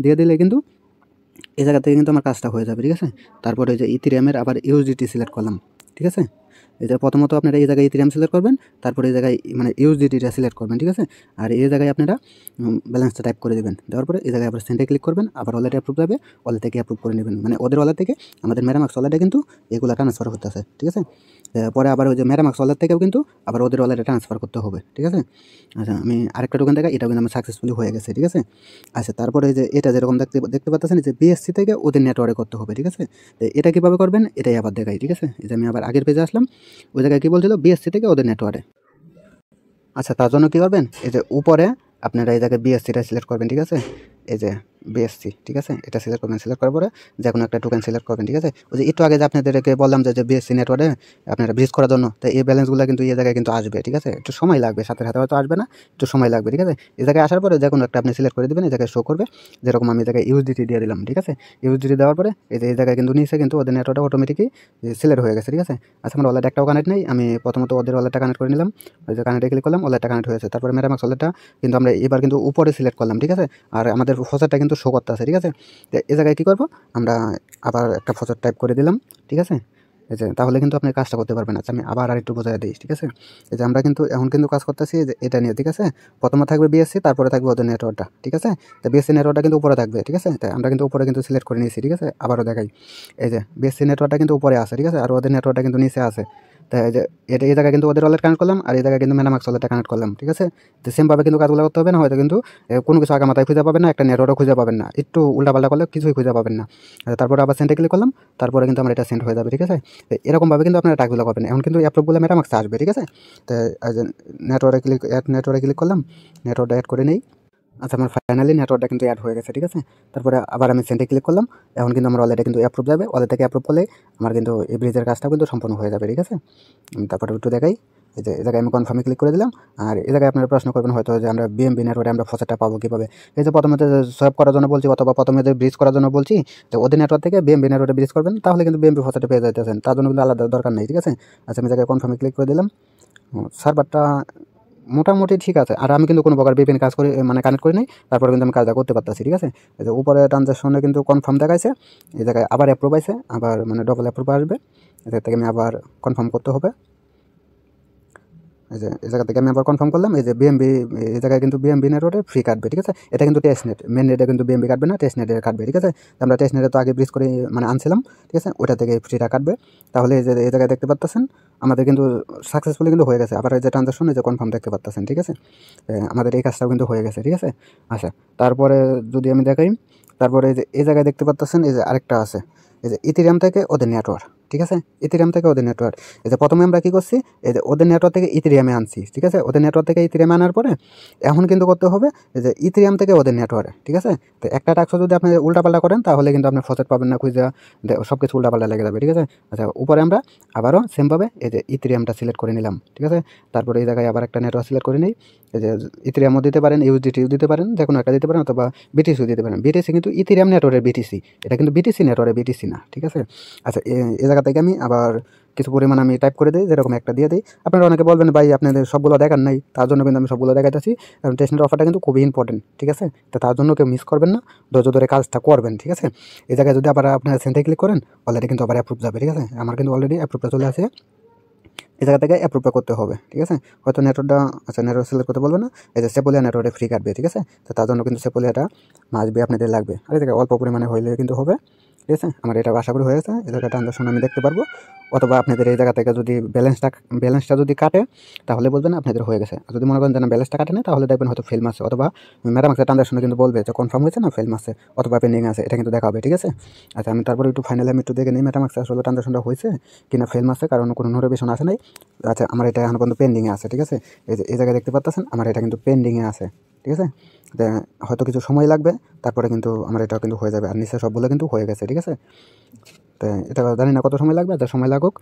দিয়ে দিলে কিন্তু এই জায়গা থেকে কিন্তু আমার কাজটা হয়ে যাবে, ঠিক আছে। তারপরে যে ইথেরিয়ামের আবার ইউএসডিটি সিলেক্ট করলাম, ঠিক আছে। এই যে প্রথমত আপনারা এই জায়গায় ইথেরিয়াম সিলেক্ট করবেন, তারপরে এই জায়গায় মানে ইউএসডিটিটা সিলেক্ট করবেন, ঠিক আছে। আর এই জায়গায় আপনারা ব্যালেন্সটা টাইপ করে দেবেন, দেওয়ার পরে এই জায়গায় আবার সেন্ডে ক্লিক করবেন, আবার ওয়ালেটে অ্যাপ্রুভ যাবে, ওয়ালেট থেকে অ্যাপ্রুভ করে নেবেন, মানে ওদের ওয়ালেট থেকে আমাদের মেটামাক্স ওয়ালেটে কিন্তু এগুলো ট্রান্সফার করতেছে, ঠিক আছে। পরে আবার ওই যে মেটামাক্স ওয়ালেট থেকেও কিন্তু আবার ওদের ওয়ালেটে ট্রান্সফার করতে হবে, ঠিক আছে। আচ্ছা, আমি আরেকটা টোকেন দেখা, এটাও কিন্তু আমার সাকসেসফুলি হয়ে গেছে, ঠিক আছে। আচ্ছা, তারপরে এই যে এটা যেরকম দেখতে পাচ্ছেন যে বিএসসি থেকে ওদের নেটওয়ার্কে করতে হবে, ঠিক আছে। তো এটা কীভাবে করবেন এটাই আবার দেখাই, ঠিক আছে। এই যে আমি আবার আগের পেজে আসলাম, ওই জায়গায় কী বলছিল বিএসসি থেকে ওদের নেটওয়ার্কে। আচ্ছা, তার জন্য কী করবেন, এই যে উপরে আপনারা এই জায়গায় বিএসসিটা সিলেক্ট করবেন, ঠিক আছে। এই যে বিএসসি, ঠিক আছে, এটা সিলেক্ট করবেন, সিলেক্ট করার পরে যে কোনো একটা টোকেন সিলেক্ট করবেন, ঠিক আছে। ওই যে একটু আগে যে আপনাদেরকে বললাম যে বিএসসি নেটওয়ার্কে আপনারা ব্রিজ করার জন্য, তো এই ব্যালেন্সগুলো কিন্তু এই জায়গায় কিন্তু আসবে, ঠিক আছে। একটু সময় লাগবে, সাথে সাথে হয়তো আসবে না, একটু সময় লাগবে, ঠিক আছে। এই জায়গায় আসার পরে যে কোনো একটা আপনি সিলেক্ট করে দেবেন, এই জায়গায় শো করবে, যেরকম আমি এই জায়গায় ইউএসডিটি দিয়ে দিলাম, ঠিক আছে। ইউএসডিটি দেওয়ার পরে এই যে এই জায়গায় কিন্তু নিচে কিন্তু ওদের নেটওয়ার্কটা অটোমেটিকই সিলেক্ট হয়ে গেছে, ঠিক আছে। আচ্ছা, আমার ওয়ালেট একটাও কানেক্ট নেই, আমি প্রথমত ওদের ওয়ালেটটা কানেক্ট করে নিলাম, ওই যে কানেক্টে ক্লিক করলাম, ওয়ালেটটা কানেক্ট হয়েছে। তারপরে মেটামাক্স ওয়ালেটটা কিন্তু আমরা এবার কিন্তু উপরে সিলেক্ট করলাম, ঠিক আছে। আর আমাদের ফসারটা কিন্তু শো করতে আছে, ঠিক আছে। তো এই জায়গায় কী করবো, আমরা আবার একটা ফসার টাইপ করে দিলাম, ঠিক আছে। এই যে তাহলে কিন্তু আপনি কাজটা করতে পারবেন। আচ্ছা, আমি আবার আরেকটু বোঝাই দিই, ঠিক আছে। এই যে আমরা কিন্তু এখন কিন্তু কাজ করতেছি যে এটা নিয়ে, ঠিক আছে। প্রথমে থাকবে বিএসসি, তারপরে থাকবে ওদের নেটওয়ার্কটা, ঠিক আছে। তো বিএসসি নেটওয়ার্কটা কিন্তু উপরে থাকবে, ঠিক আছে। তাই আমরা কিন্তু উপরে কিন্তু সিলেক্ট করে নিয়েছি, ঠিক আছে। আবারও দেখাই, এই যে বিএসসি নেটওয়ার্কটা কিন্তু উপরে আছে, ঠিক আছে, আর ওদের নেটওয়ার্কটা কিন্তু নিচে আছে। তাই এই যে এটা এই জায়গায় কিন্তু ওদের ওয়ালেট কানেক্ট করলাম, আর এই জায়গায় কিন্তু মেটামাক্স ওয়ালেটটা কানেক্ট করলাম, ঠিক আছে। তো সেমভাবে কিন্তু কাজগুলো করতে হবে, না হয়তো কিন্তু কোনো কিছু আগা মাথায় খুঁজে পাবেন না, একটা নেটওয়ার্কও খুঁজে পাবেন না, একটু উল্টাপাল্টা করলে কিছুই খুঁজে পাবেন না। তারপরে আবার সেন্ডে ক্লিক করলাম, তারপরে কিন্তু আমার এটা সেন্ড হয়ে যাবে, ঠিক আছে। তো এরকমভাবে কিন্তু আপনারা টাস্কগুলো করবেন। এখন কিন্তু অ্যাপ্রুভগুলো মেটামাক্সে আসবে, ঠিক আছে। তো নেটওয়ার্কে ক্লিক করলাম, নেটওয়ার্কটা অ্যাড করে নেই। আচ্ছা, আমার ফাইনালি নেটওয়ার্কটা কিন্তু অ্যাড হয়ে গেছে, ঠিক আছে। তারপরে আবার আমি সেন্ডে ক্লিক করলাম, এখন কিন্তু আমার ওয়ালেটে কিন্তু অ্যাপ্রুভ যাবে, ওয়ালেট থেকে অ্যাপ্রুভ করলে আমার কিন্তু এই ব্রিজের কাজটা কিন্তু সম্পূর্ণ হয়ে যাবে, ঠিক আছে। তারপরে একটু দেখাই, এই যে এই জায়গায় আমি কনফার্মে ক্লিক করে দিলাম। আর এই জায়গায় আপনারা প্রশ্ন করবেন হয়তো যে আমরা বিএমবি নেটওয়ার্কে আমরা ফসারটা পাবো কীভাবে। এই যে প্রথমে যে সোয়াপ করার জন্য বলছি, অথবা প্রথমে যে ব্রিজ করার জন্য বলছি, তো ওদের নেটওয়ার্ক থেকে বিএমবি নেটওয়ার্কে ব্রিজ করবেন, তাহলে কিন্তু বিএমবি ফসারটা পেয়ে যাইতেছেন, তার জন্য কিন্তু আলাদা দরকার নেই, ঠিক আছে। আচ্ছা, আমি জায়গায় কনফার্মে ক্লিক করে দিলাম। সার্ভারটা মোটামুটি ঠিক আছে, আর আমি কিন্তু কোনো প্রকার ভিপিএন কাজ করে মানে কানেক্ট করি নাই, তারপরে কিন্তু আমি কাজটা করতে পারতেছি, ঠিক আছে। এই যে উপরে ট্রানজাকশনে কিন্তু কনফার্ম দেখাইছে, এই জায়গায় আবার অ্যাপ্রুভ আছে, আবার মানে ডবল অ্যাপ্রুভ আসবে, এদের থেকে আমি আবার কনফার্ম করতে হবে। এই যে এই জায়গা থেকে আমি আবার কনফার্ম করলাম, এই যে বিএমবি, এই জায়গায় কিন্তু বিএমবি নেটওয়ার্কে ফ্রি কাটবে, ঠিক আছে। এটা কিন্তু টেস্ট নেট, মেন নেটে কিন্তু বিএমবি কাটবে না, টেস্ট নেটে কাটবে, ঠিক আছে। আমরা টেস্ট নেটে তো আগে ব্রিজ করে মানে আনছিলাম, ঠিক আছে, ওটা থেকে ফ্রিটা কাটবে। তাহলে এই যে এই জায়গায় দেখতে পাচ্ছেন আমাদের কিন্তু সাকসেসফুলি কিন্তু হয়ে গেছে। আবার এই যে ট্রানজাকশন, এই যে কনফার্ম দেখতে পাচ্ছেন, ঠিক আছে। আমাদের এই কাজটাও কিন্তু হয়ে গেছে, ঠিক আছে। আচ্ছা, তারপরে যদি আমি দেখাই, তারপরে এই যে এই জায়গায় দেখতে পাচ্ছেন এই যে আরেকটা আছে, এই যে ইথেরিয়াম থেকে ওদের নেটওয়ার্ক, ঠিক আছে। ইথেরিয়াম থেকে ওদের নেটওয়ার্ক, এই যে প্রথমে আমরা কী করছি, এই যে ওদের নেটওয়ার্ক থেকে ইথেরিয়ামে আনছি, ঠিক আছে। ওদের নেটওয়ার্ক থেকে ইথেরিয়ামে আনার পরে এখন কিন্তু করতে হবে এই যে ইথেরিয়াম থেকে ওদের নেটওয়ার্কে, ঠিক আছে। তো একটা টাস্ক যদি আপনি উল্টাপাল্টা করেন, তাহলে কিন্তু আপনি ফসেট পাবেন না, খুঁজে সব কিছু উল্টাপাল্টা লেগে যাবে, ঠিক আছে। আচ্ছা, উপরে আমরা আবারও সেমভাবে এই যে ইথেরিয়ামটা সিলেক্ট করে নিলাম, ঠিক আছে। তারপরে এই জায়গায় আবার একটা নেটওয়ার্ক সিলেক্ট করে নিই, এই যে ইথেরিয়ামও দিতে পারেন, ইউএসডিটিও দিতে পারেন, যে কোনো একটা দিতে পারেন, অথবা বিটিসিও দিতে পারেন। বিটিসি কিন্তু ইথেরিয়াম নেটওয়ার্কের বিটিসি, এটা কিন্তু বিটিসি নেটওয়ার্কের বিটিসি না, ঠিক আছে। আচ্ছা, এই জায়গা থেকে আমি আবার কিছু পরিমাণ আমি টাইপ করে দিই, যেরকম একটা দিয়ে দিই। আপনারা অনেকে বলবেন ভাই আপনাদের সবগুলো দেখার নাই, তার জন্য কিন্তু আমি সবগুলো দেখাইতেছি, কারণ টেস্ট নেট অফারটা কিন্তু খুবই ইম্পর্টেন্ট, ঠিক আছে। তো তার জন্য কেউ মিস করবেন না, ধৈর্য ধরে কাজটা করবেন, ঠিক আছে। এই জায়গায় যদি আবার আপনারা সেন্টারে ক্লিক করেন, অলরেডি কিন্তু আবার অ্যাপ্রুভ যাবে, ঠিক আছে। আমার কিন্তু অলরেডি অ্যাপ্রুভটা চলে আসে, এই জায়গা থেকে অ্যাপ্রুভটা করতে হবে, ঠিক আছে। হয়তো নেটওয়ার্কটা, আচ্ছা নেটওয়ার্ক সিলেক্ট করতে বলবে না, এই যে সেপোলিয়া নেটওয়ার্কে ফ্রি কাটবে, ঠিক আছে। তো তার জন্য কিন্তু সেপোলিয়াটা মাসবি আপনাদের লাগবে, আর এই জায়গায় অল্প পরিমাণে হইলে কিন্তু হবে, ঠিক আছে। আমার এটা আশা করি হয়েছে, এই জায়গায় ট্রানজাকশন আমি দেখতে পারবো, অথবা আপনাদের এই জায়গা থেকে যদি ব্যালেন্সটা যদি কাটে, তাহলে বলবেন আপনাদের হয়ে গেছে। আর যদি মনে করেন যে না ব্যালেন্সটা কাটে না, তাহলে দেখবেন হয়তো ফেল মারছে, অথবা মেটামাক্সের ট্রানজাকশনে কিন্তু বলবে যে কনফার্ম হয়েছে না ফেল মারছে, অথবা পেন্ডিং আছে, এটা কিন্তু দেখা হবে, ঠিক আছে। আচ্ছা, আমি তারপরে একটু ফাইনালি আমি একটু দেখে নিই মেটামাক্সে আসলে ট্রানজাকশনটা হয়েছে কিনা ফেল মারছে, কারণ কোনো নোটিফিকেশন আসে নাই। আচ্ছা, আমার এটা এখন পর্যন্ত পেন্ডিংয়ে আছে, ঠিক আছে। এই যে এই জায়গায় দেখতে পাচ্ছেন আমার এটা কিন্তু পেন্ডিংয়ে আছে, ঠিক আছে। হয়তো কিছু সময় লাগবে, তারপরে কিন্তু আমার এটা কিন্তু হয়ে যাবে, আর নিচে সবগুলো কিন্তু হয়ে গেছে, ঠিক আছে। তো এটা জানি না কত সময় লাগবে, সময় লাগুক,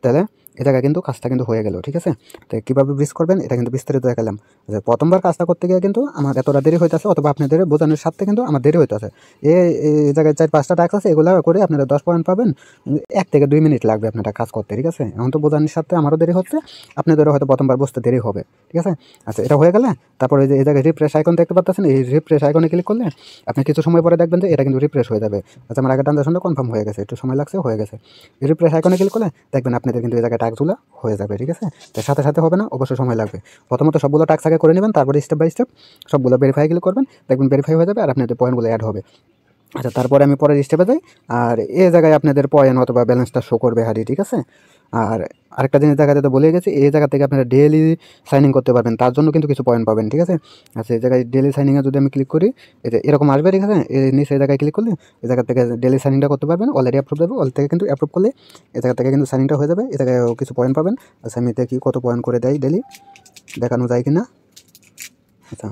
তাহলে এ জায়গায় কিন্তু কাজটা কিন্তু হয়ে গেল, ঠিক আছে। তো কীভাবে ব্রিজ করবেন এটা কিন্তু বিস্তারিত দেখালাম। যে প্রথমবার কাজটা করতে গিয়ে কিন্তু আমার এতটা দেরি হইতেছে, অথবা আপনাদের বোঝানোর সাথে কিন্তু আমার দেরি হইতেছে। এই জায়গায় 4-5টা টাস্ক আছে, এগুলো করে আপনারা 10 পয়েন্ট পাবেন। 1 থেকে 2 মিনিট লাগবে আপনারা কাজ করতে, ঠিক আছে। এখন তো বোঝানোর সাথে আমারও দেরি হচ্ছে, আপনাদেরও হয়তো প্রথমবার বুঝতে দেরি হবে, ঠিক আছে। আচ্ছা, এটা হয়ে গেলে তারপরে এই জায়গায় রিফ্রেশ আইকন দেখতে পাচ্ছেন, এই রিফ্রেশ আইকনে ক্লিক করলে আপনি কিছু সময় পরে দেখবেন যে এটা কিন্তু রিফ্রেশ হয়ে যাবে। আচ্ছা, আমার আগের ট্রানজাকশনটা কনফার্ম হয়ে গেছে, একটু সময় লাগছে, হয়ে গেছে। রিফ্রেশ আইকনে ক্লিক করলে দেখবেন আপনাদের কিন্তু এই জায়গায় টাস্কগুলো হয়ে যাবে, ঠিক আছে। তো সাথে সাথে হবে না, অবশ্যই সময় লাগবে। প্রথমত সবগুলো টাস্ক আগে করে নেবেন, তারপরে স্টেপ বাই স্টেপ সবগুলো ভেরিফাই ক্লিক করবেন, দেখবেন ভেরিফাই হয়ে যাবে আর আপনাদের পয়েন্টগুলো অ্যাড হবে। আচ্ছা, তারপরে আমি পরের স্টেপে যাই, আর এই জায়গায় আপনাদের পয়েন্ট অথবা ব্যালেন্সটা শো করবে হারি, ঠিক আছে। আর আরেকটা জিনিস দেখাতে তো বলে গেছি, এই জায়গা থেকে আপনারা ডেইলি সাইনিং করতে পারবেন, তার জন্য কিন্তু কিছু পয়েন্ট পাবেন, ঠিক আছে। আচ্ছা, এই জায়গায় ডেইলি সাইনিংয়ে যদি আমি ক্লিক করি, এই যে এরকম আসবে, ঠিক আছে। এই নিচে এই জায়গায় ক্লিক করলে এই জায়গা থেকে ডেইলি সাইনিংটা করতে পারবেন, অলরেডি অ্যাপ্রুভ দেবে, অল থেকে কিন্তু অ্যাপ্রুভ করলে এই জায়গা থেকে কিন্তু সাইনিংটা হয়ে যাবে, এই জায়গায় কিছু পয়েন্ট পাবেন। আচ্ছা, আমি দেখি কত পয়েন্ট করে দেয় ডেইলি, দেখানো যায় কি না। আচ্ছা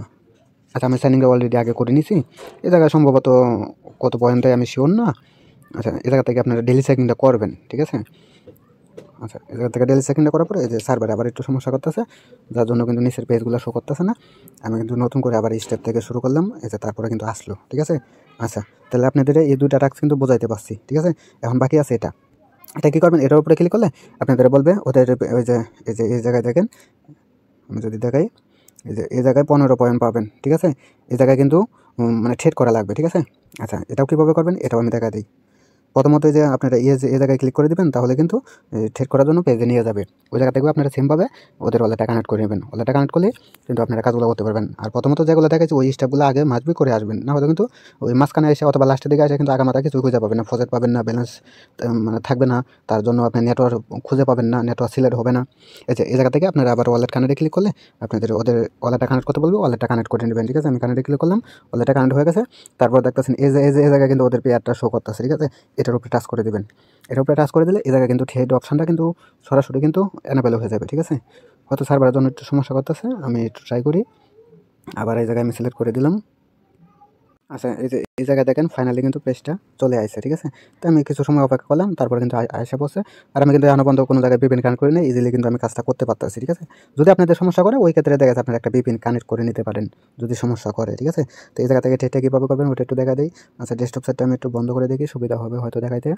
আচ্ছা, আমি সাইনিংটা অলরেডি আগে করে নিছি, এই জায়গায় সম্ভবত কত পয়েন্ট দেয় আমি শিওর না। আচ্ছা, এই জায়গা থেকে আপনারা ডেইলি সাইনিংটা করবেন, ঠিক আছে। আচ্ছা, এই জায়গা থেকে ডেইলি সাইনিংটা করার পরে এই যে সার্ভারে আবার একটু সমস্যা করতেছে, যার জন্য কিন্তু নিচের পেজগুলো শো করতেছে না। আমি কিন্তু নতুন করে আবার স্টেপ থেকে শুরু করলাম, এই যে তারপরে কিন্তু আসলো, ঠিক আছে। আচ্ছা, তাহলে আপনাদের এই 2টা টাস্ক কিন্তু বোঝাইতে পারছি, ঠিক আছে। এখন বাকি আছে এটা, এটা কী করবেন, এটার উপরে ক্লিক করলে আপনাদের বলবে ওদের ওই যে এই জায়গায় দেখেন, আমি যদি দেখাই, এই যে এই জায়গায় 15 পয়েন্ট পাবেন, ঠিক আছে। এই জায়গায় কিন্তু মানে ট্রেড করা লাগবে, ঠিক আছে। আচ্ছা, এটাও কীভাবে করবেন এটাও আমি দেখা দিই। প্রথমত যে আপনারা এই জায়গায় ক্লিক করে দেবেন, তাহলে কিন্তু ট্রেড করার জন্য পেজে নিয়ে যাবে। ওই জায়গা থেকেও আপনারা সেমভাবে ওদের ওয়ালেটটা কানেক্ট করে নেবেন। ওয়ালেটটা কানেক্ট করলে কিন্তু আপনারা কাজগুলো করতে পারবেন। আর প্রথমত যেগুলো দেখাচ্ছি ওই স্টেপগুলো আগে মাসবি করে আসবেন, না হলে কিন্তু ওই মাঝখানে এসে অথবা লাস্টের দিকে এসে কিন্তু আগামাথা কিছু খুঁজে পাবেন না, ফজেট পাবেন না, ব্যালেন্স মানে থাকবে না, তার জন্য আপনি নেটওয়ার্ক খুঁজে পাবেন না, নেটওয়ার্ক সিলেক্ট হবে না। এই জায়গা থেকে আপনারা আবার ওয়ালেট কানেক্টে ক্লিক করলে আপনাদের ওদের ওয়ালেটটা কানেক্ট করতে বলবে, ওয়ালেটটা কানেক্ট করে নেবেন, ঠিক আছে। আমি কানেক্টে ক্লিক করলাম, ওয়ালেটটা কানেক্ট হয়ে গেছে। তারপর দেখতেছেন এই জায়গায় কিন্তু ওদের পেয়ারটা শো করতেছে, ঠিক আছে। এটার উপরে টাচ করে দেবেন, এটার উপরে টাচ করে দিলে এই জায়গায় কিন্তু ট্রেড অপশানটা কিন্তু সরাসরি কিন্তু অ্যানাবেল হয়ে যাবে, ঠিক আছে। হয়তো সার্ভারের জন্য একটু সমস্যা করতেছে, আমি একটু ট্রাই করি। আবার এই জায়গায় আমি সিলেক্ট করে দিলাম। আচ্ছা, এই জায়গায় দেখেন ফাইনালি কিন্তু পেজটা চলে আসছে, ঠিক আছে। তো আমি কিছু সময় অপেক্ষা করলাম, তারপরে কিন্তু আসে পড়ছে। আর আমি কিন্তু এখনো পর্যন্ত কোনো জায়গায় VPN কানেক্ট করি নাই, ইজিলি কিন্তু আমি কাজটা করতে পারতেছি, ঠিক আছে। যদি আপনাদের সমস্যা করে ওই ক্ষেত্রে দেখা যাচ্ছে আপনারা একটা VPN কানেক্ট করে নিতে পারেন, যদি সমস্যা করে, ঠিক আছে। তো এই জায়গা থেকে ট্রেডটা কীভাবে করবেন ওটা একটু দেখা দিই। আচ্ছা, ডেস্কটপ সেটটা আমি একটু বন্ধ করে দেখি, সুবিধা হবে হয়তো দেখাইতে।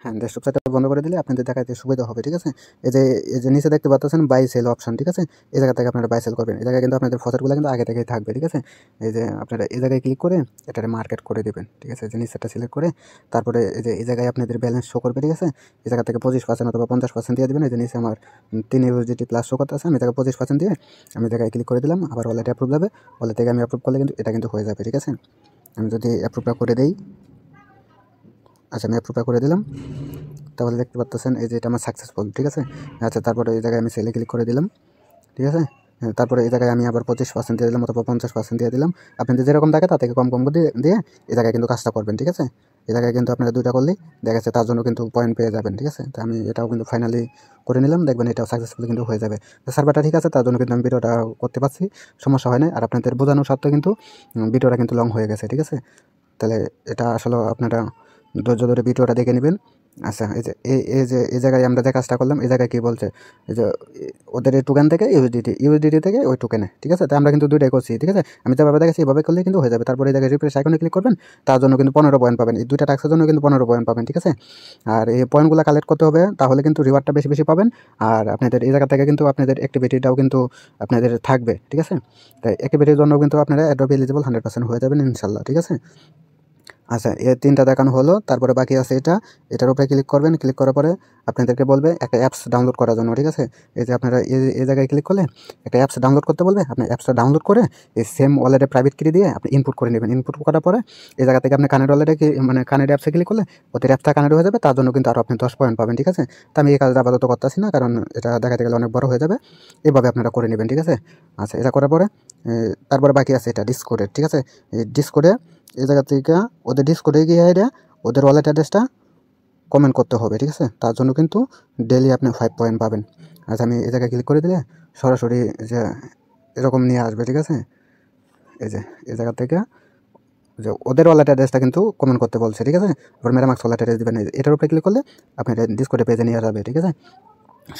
হ্যাঁ, ডেস্কটপ সেটটা বন্ধ করে দিলে আপনাদের দেখাতে সুবিধা হবে, ঠিক আছে। এই যে নিচে দেখতে পাচ্ছেন বাই সেল অপশন, ঠিক আছে। এই জায়গা থেকে আপনারা বাই সেল করবেন, এই জায়গায় কিন্তু আপনাদের ফসলগুলো কিন্তু আগে থেকেই থাকবে, ঠিক আছে। এই যে আপনারা এই জায়গায় ক্লিক করে এটারে মার্কেট করে দেবেন, ঠিক আছে। যে নিচেরটা সিলেক্ট করে তারপরে এই জায়গায় আপনাদের ব্যালেন্স শো করবে, ঠিক আছে। এই জায়গা থেকে 25% অথবা 50% দিয়ে দেবেন। এই যে নিচে আমার 3 USDT প্লাস শো করতে আছে, আমি জায়গায় 25% দিয়ে আমি জায়গায় ক্লিক করে দিলাম। আবার ওয়ালেটে অ্যাপ্রুভ যাবে, ওয়ালেট থেকে আমি অ্যাপ্রুভ করলে কিন্তু এটা কিন্তু হয়ে যাবে, ঠিক আছে। আমি যদি অ্যাপ্রুভটা করে দেই, আচ্ছা আমি অ্যাপ্রুভটা করে দিলাম, তাহলে দেখতে পাচ্ছেন এই যে এটা আমার সাকসেসফুল, ঠিক আছে। আচ্ছা, তারপরে এই জায়গায় আমি সেলে ক্লিক করে দিলাম, ঠিক আছে। তারপরে এই জায়গায় আমি আবার 25% দিয়ে দিলাম অথবা 50% দিয়ে দিলাম। আপনাদের যেরকম থাকে তার থেকে কম কম দিয়ে এই জায়গায় কিন্তু কাজটা করবেন, ঠিক আছে। এই জায়গায় কিন্তু আপনারা 2টা করলেই দেখা যাচ্ছে তার জন্য কিন্তু পয়েন্ট পেয়ে যাবেন, ঠিক আছে। তো আমি এটাও কিন্তু ফাইনালি করে নিলাম, দেখবেন এটাও সাকসেসফুল কিন্তু হয়ে যাবে। তো সার্ভারটা ঠিক আছে, তার জন্য কিন্তু আমি ভিডিওটা করতে পারছি, সমস্যা হয় না। আর আপনাদের বোঝানোর সাথে কিন্তু ভিডিওটা কিন্তু লং হয়ে গেছে, ঠিক আছে। তাহলে এটা আসলে আপনারা ধৈর্য ধরে ভিডিওটা দেখে নেবেন। আচ্ছা, এই জায়গায় আমরা যে কাজটা করলাম, এই জায়গায় কী বলছে, এই যে ওদের এই টোকেন থেকে ইউএসডিটি থেকে ওই টোকেনে, ঠিক আছে। তো আমরা কিন্তু 2টাই করছি, ঠিক আছে। আমি যেভাবে দেখেছি এভাবে করলে কিন্তু হয়ে যাবে। তারপরে এই জায়গায় রিফ্রেশ আইকনে ক্লিক করবেন, তার জন্য কিন্তু 15 পয়েন্ট পাবেন। এই 2টা টাস্কের জন্য কিন্তু 15 পয়েন্ট পাবেন, ঠিক আছে। আর এই পয়েন্টগুলো কালেক্ট করতে হবে, তাহলে কিন্তু রিওয়ার্ডটা বেশি বেশি পাবেন। আর আপনাদের এই জায়গা থেকে কিন্তু আপনাদের অ্যাক্টিভিটিটাও কিন্তু আপনাদের থাকবে, ঠিক আছে। তাই অ্যাক্টিভিটির জন্য কিন্তু আপনারা অ্যাডোবি এলিজিবল 100% হয়ে যাবেন ইনশাল্লাহ, ঠিক আছে। আচ্ছা, এই 3টা দেখানো হলো, তারপরে বাকি আছে এটার উপরে ক্লিক করবেন। ক্লিক করার পরে আপনাদেরকে বলবে একটা অ্যাপস ডাউনলোড করার জন্য, ঠিক আছে। এই যে আপনারা এই জায়গায় ক্লিক করলে একটা অ্যাপস ডাউনলোড করতে বলবে, আপনি অ্যাপসটা ডাউনলোড করে এই সেম ওয়ালেটে প্রাইভেট কি দিয়ে আপনি ইনপুট করে নেবেন। ইনপুট করার পরে এই জায়গা থেকে আপনি কানেক্ট ওয়ালেটে মানে কানেক্ট অ্যাপসে ক্লিক করলে ওদের অ্যাপসটা কানেক্ট হয়ে যাবে, তার জন্য কিন্তু আরও আপনি 10 পয়েন্ট পাবেন, ঠিক আছে। তো আমি এই কাজটা আপাতত করতেছি না, কারণ এটা দেখাতে গেলে অনেক বড় হয়ে যাবে, এভাবে আপনারা করে নেবেন, ঠিক আছে। আচ্ছা, এটা করার পরে তারপরে বাকি আছে এটা ডিসকোডের, ঠিক আছে। এই ডিসকোডে এই জায়গা থেকে ওদের ডিসকোডে গিয়ে ওদের ওয়ালেট অ্যাড্রেসটা কমেন্ট করতে হবে, ঠিক আছে। তার জন্য কিন্তু ডেইলি আপনি 5 পয়েন্ট পাবেন। আচ্ছা, আমি এই জায়গায় ক্লিক করে দিলে সরাসরি যে এরকম নিয়ে আসবে, ঠিক আছে। এই জায়গা থেকে যে ওদের ওয়ালেট অ্যাড্রেসটা কিন্তু কমেন্ট করতে বলছে, ঠিক আছে। এবার মেরামাক্স ওয়ালেট অ্যাড্রেস দেবেন, এটার উপরে ক্লিক করলে আপনি ডিসকোডে পেজে নিয়ে যাবে, ঠিক আছে।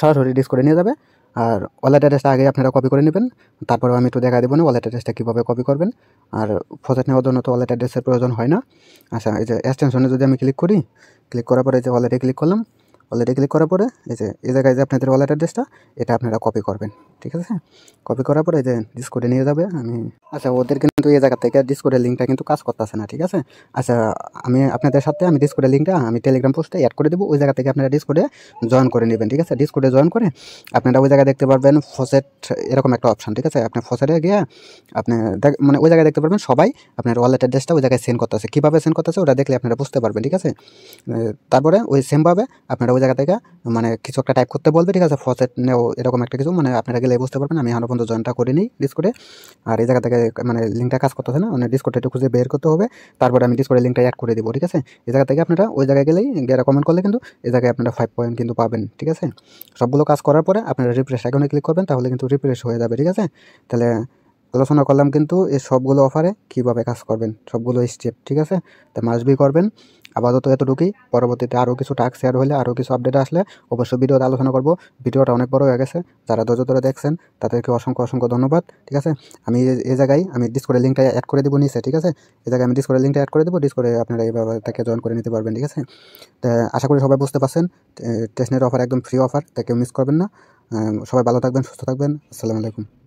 সরাসরি ডিসকর্ডে নিয়ে যাবে। আর ওয়ালেট অ্যাড্রেসটা আগে আপনারা কপি করে নেবেন, তারপরেও আমি একটু দেখা দেবো না ওয়ালেট অ্যাড্রেসটা কীভাবে কপি করবেন। আর প্রজেক্ট নেওয়ার জন্য তো ওয়ালেট অ্যাড্রেসের প্রয়োজন হয় না। আচ্ছা, এই যে এক্সটেনশনে যদি আমি ক্লিক করি, ক্লিক করার পরে এই যে ওয়ালেটে ক্লিক করলাম, ওয়ালেটে ক্লিক করার পরে এই জায়গায় যে আপনাদের ওয়ালেট অ্যাড্রেসটা এটা আপনারা কপি করবেন, ঠিক আছে। কপি করার পরে এই যে ডিসকর্ডে নিয়ে যাবে। আমি আচ্ছা, ওদের কিন্তু এই জায়গা থেকে ডিসকর্ডের লিঙ্কটা কিন্তু কাজ করতেছে না, ঠিক আছে। আচ্ছা, আমি আপনাদের সাথে আমি ডিসকর্ডের লিঙ্কটা আমি টেলিগ্রাম পোস্টে অ্যাড করে দেবো, ওই জায়গা থেকে আপনারা ডিসকর্ডে জয়েন করে নেবেন, ঠিক আছে। ডিসকর্ডে জয়েন করে আপনারা ওই জায়গায় দেখতে পারবেন ফসেট এরকম একটা অপশান, ঠিক আছে। আপনি ফসেটে গিয়ে আপনি মানে ওই জায়গায় দেখতে পারবেন সবাই আপনার ওয়ালেট অ্যাড্রেসটা ওই জায়গায় সেন্ড করতেছে, কীভাবে সেন্ড করতেছে ওটা দেখলে আপনারা বুঝতে পারবেন, ঠিক আছে। তারপরে ওই সেমভাবে আপনারা ওই জায়গা থেকে মানে কিছু একটা টাইপ করতে বলবে, ঠিক আছে। ফসেট নেও এরকম একটা কিছু, মানে আপনারা গেলে বুঝতে পারবেন। আমি এখনো পর্যন্ত জয়েনটা করিনি ডিসকর্ডে। আর এই জায়গা থেকে মানে লিঙ্কটা কাজ করতেছে না, মানে ডিসকর্ডটা একটু খুঁজে বের করতে হবে, তারপরে আমি ডিসকর্ডের লিঙ্কটা অ্যাড করে দেবো, ঠিক আছে। এই জায়গা থেকে আপনারা ওই জায়গায় গেলেই কমেন্ট করলে কিন্তু এই জায়গায় আপনারা 5 পয়েন্ট কিন্তু পাবেন, ঠিক আছে। সবগুলো কাজ করার পরে আপনারা রিফ্রেশ আইকনে ক্লিক করবেন, তাহলে কিন্তু রিফ্রেশ হয়ে যাবে, ঠিক আছে। তাহলে আলোচনা করলাম কিন্তু এই সবগুলো অফারে কীভাবে কাজ করবেন, সবগুলো স্টেপ, ঠিক আছে। তা মাস্টবি করবেন। আপাতত এতটুকুই, পরবর্তীতে আরও কিছু টাস্ক শেয়ার হলে আরও কিছু আপডেট আসলে অবশ্যই ভিডিওতে আলোচনা করব। ভিডিওটা অনেক বড় হয়ে গেছে, যারা ধৈর্য ধরে দেখছেন তাদেরকে অসংখ্য অসংখ্য ধন্যবাদ, ঠিক আছে। আমি এই জায়গায় আমি ডিসকর্ডের লিঙ্কটা অ্যাড করে দেবো নিচে, ঠিক আছে। এই জায়গায় আমি ডিসকর্ডের লিঙ্কটা অ্যাড করে দেবো, ডিসকর্ডে আপনারা এইভাবে থেকে জয়েন করে নিতে পারবেন, ঠিক আছে। তা আশা করি সবাই বুঝতে পারছেন, টেস্টনেট অফার একদম ফ্রি অফার, তা কেউ মিস করবেন না। সবাই ভালো থাকবেন, সুস্থ থাকবেন। আসসালামু আলাইকুম।